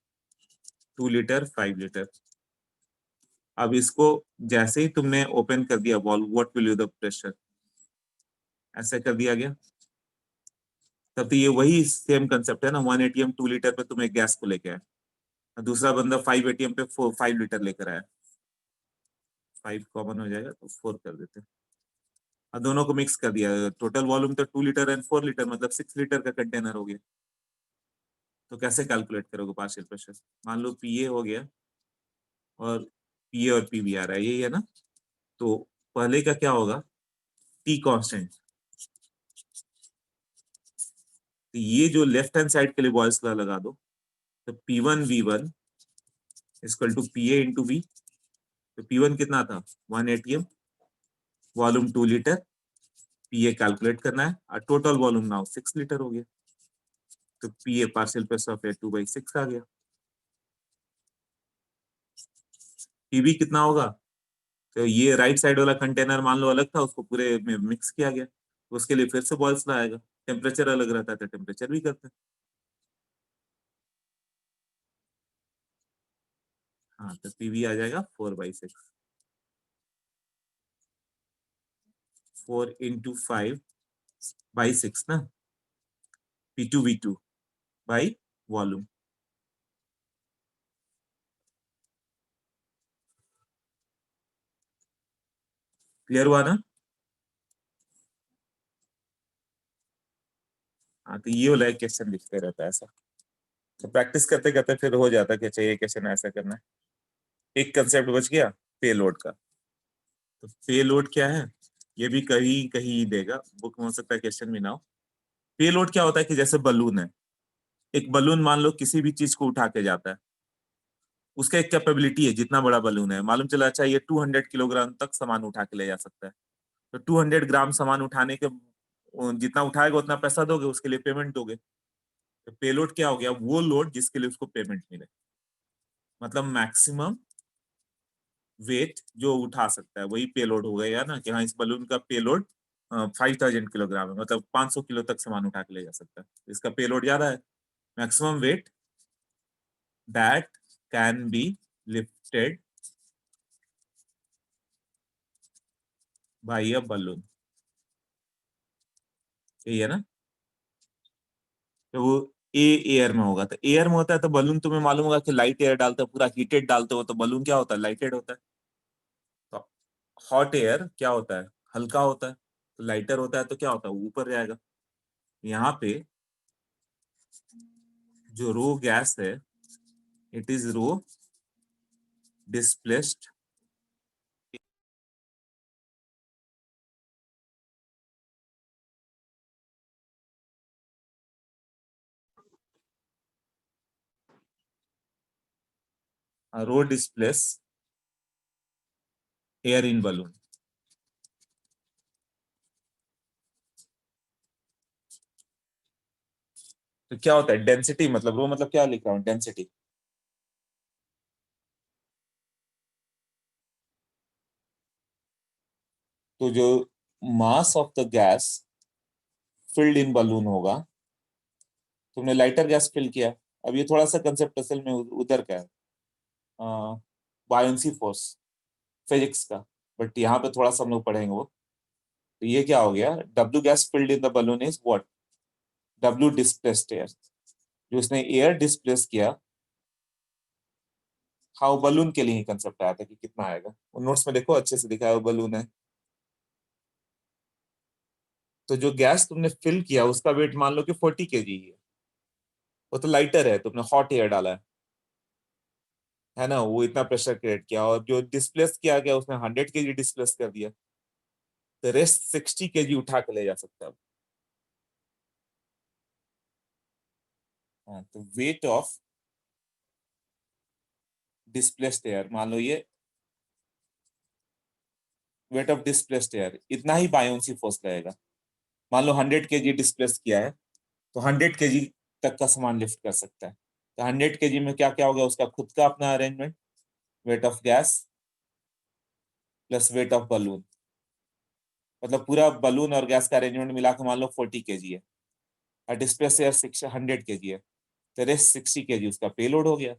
2 लीटर 5 लीटर। अब इसको जैसे ही तुमने ओपन कर दिया valve, what will you the pressure, ऐसे कर दिया गया, तब तो ये वही सेम कंसेप्ट है ना, 1 ATM 2 लीटर पे तुम एक गैस को लेके आए, और दूसरा बंदा 5 ATM पे 5 लीटर लेकर आया, 5 कॉमन हो जाएगा तो 4 कर देते हैं, और दोनों को मिक्स कर दिया। टोटल वॉल्यूम तो 2 लीटर एंड 4 लीटर, मतलब 6 लीटर का कंटेनर हो गया। तो कैसे कैलकुलेट करोगे पार्शियल प्रेशर? मान लो पीए हो गया, और पीए और पीवी आ रहा है, यही है ना। तो पहले का क्या होगा, टी कांस्टेंट, तो ये जो लेफ्ट हैंड साइड के लिए बॉयल्स लॉ लगा दो, तो P1V1 equal to PA into V। तो P1 कितना था, 1 ATM, volume 2 litre, PA calculate करना है, और टोटल वॉल्यूम नाउ 6 लीटर हो गया, तो PA partial pressure of air 2/6 आ गया। PV कितना होगा, तो ये राइट साइड वाला कंटेनर मान लो अलग था, उसको पूरे में मिक्स किया गया, तो उसके लिए फिर से बॉयल्स लॉ आएगा, टेम्परेचर अलग रहता है तो टेम्परेचर भी करते हैं। हाँ, तो PV आ जाएगा 4/6, 4 into 5/6 ना, P2V2 बाई वॉल्यूम। क्लियर हुआ ना? हाँ, तो ये वाला क्वेश्चन लिखते रहता है ऐसा, तो प्रैक्टिस करते करते फिर हो जाता है कि अच्छा ये क्वेश्चन ऐसा करना है। एक कंसेप्ट बच गया, पे लोड का। तो पे लोड क्या है, ये भी कहीं कहीं देगा बुक में, हो सकता है क्वेश्चन भी ना हो। पे लोड क्या होता है कि जैसे बलून है, एक बलून मान लो किसी भी चीज को उठा के जाता है, उसका एक कैपेबिलिटी है, जितना बड़ा बलून है मालूम चला, अच्छा ये 200 किलोग्राम तक सामान उठा के ले जा सकता है, तो 200 ग्राम सामान उठाने के जितना उठाएगा उतना पैसा दोगे, उसके लिए पेमेंट दोगे। तो पेलोड क्या हो गया, वो लोड जिसके लिए उसको पेमेंट मिले, मतलब मैक्सिमम वेट जो उठा सकता है वही पेलोड हो गया ना, कि हाँ इस बलून का पेलोड 5000 किलोग्राम है, मतलब 500 किलो तक सामान उठा के ले जा सकता है, इसका पेलोड ज्यादा है। Maximum weight that can be lifted by a balloon, यही है ना। तो वो ए एयर में होगा, तो एयर में होता है तो बलून तुम्हें मालूम होगा कि लाइट एयर डालते हो, पूरा हीटेड डालते हो, तो बलून क्या होता है, लाइटेड होता है। तो हॉट एयर क्या होता है, हल्का होता है, तो लाइटर होता है तो क्या होता है, ऊपर जाएगा। यहाँ पे जो रो गैस है, it is rho displaced, rho displace air in balloon. तो क्या होता है डेंसिटी, मतलब रो मतलब क्या लिख रहा हूँ, डेंसिटी। तो जो mass of the gas filled in balloon होगा, तुमने लाइटर गैस फिल किया, अब ये थोड़ा सा कंसेप्ट असल में उधर का है, बायोन्सी फोर्स, फिजिक्स का, बट यहाँ पे थोड़ा सा हम लोग पढ़ेंगे वो। तो ये क्या हो गया, W gas filled in the balloon is what, W displaced air, जो उसने एयर डिस्प्लेस किया। हाँ, वो बलून के लिए ही कंसेप्ट आया था कि कितना आएगा, वो नोट्स में देखो अच्छे से दिखा है, वो बलून है। तो जो गैस तुमने फिल किया उसका वेट मान लो कि 40 kg है, वो तो लाइटर है, तुमने हॉट एयर डाला है ना, वो इतना प्रेशर क्रिएट किया, और जो डिस्प्लेस किया गया उसने 100 kg डिस्प्लेस कर दिया, तो रेस्ट 60 kg उठा के ले जा सकता है। हाँ, तो वेट ऑफ डिस्प्लेस्ड एयर, मान लो ये वेट ऑफ डिस्प्लेस्ड एयर इतना ही बायोन्सी फोर्स लगेगा। मान लो 100 kg डिस्प्लेस किया है, तो 100 kg तक का सामान लिफ्ट कर सकता है। तो 100 kg में क्या क्या हो गया, उसका खुद का अपना arrangement, weight of gas plus weight of balloon, मतलब पूरा बलून और गैस का अरेंजमेंट मिला के मान लो 40 kg है, और डिस्प्लेस एयर 100 kg है, तो रेस्ट 60 kg उसका पेलोड हो गया।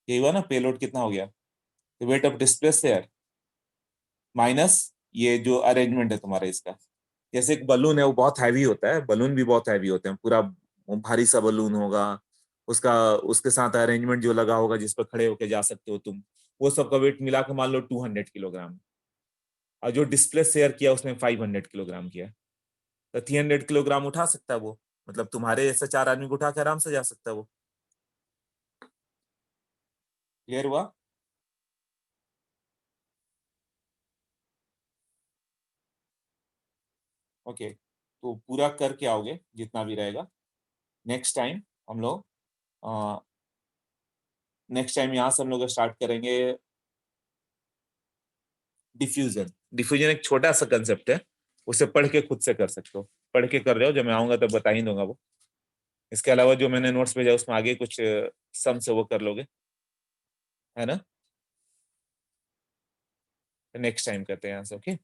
यही हुआ ना, पेलोड कितना हो गया, तो weight of displace air minus ये जो अरेंजमेंट है तुम्हारा इसका। जैसे एक बलून है वो बहुत हैवी होता है, बलून भी बहुत हैवी होते हैं, पूरा भारी सा बलून होगा, उसका उसके साथ अरेंजमेंट जो लगा होगा जिस पर खड़े होके जा सकते हो तुम, वो सब का वेट मिला के मान लो 200 किलोग्राम, और जो डिस्प्ले शेयर किया उसने 500 किलोग्राम किया, तो 300 किलोग्राम उठा सकता है वो, मतलब तुम्हारे जैसे 4 आदमी को उठा के आराम से जा सकता है वो। क्लियर हुआ? ओके, तो पूरा करके आओगे जितना भी रहेगा। नेक्स्ट टाइम हम लोग नेक्स्ट टाइम यहाँ से हम लोग स्टार्ट करेंगे डिफ्यूजन। डिफ्यूजन एक छोटा सा कंसेप्ट है, उसे पढ़ के खुद से कर सकते हो, पढ़ के कर रहे हो, जब मैं आऊंगा तब बता ही दूंगा वो। इसके अलावा जो मैंने नोट्स भेजा उसमें आगे कुछ सम से वो कर लोगे, है ना। नेक्स्ट टाइम करते हैं यहाँ से, ओके।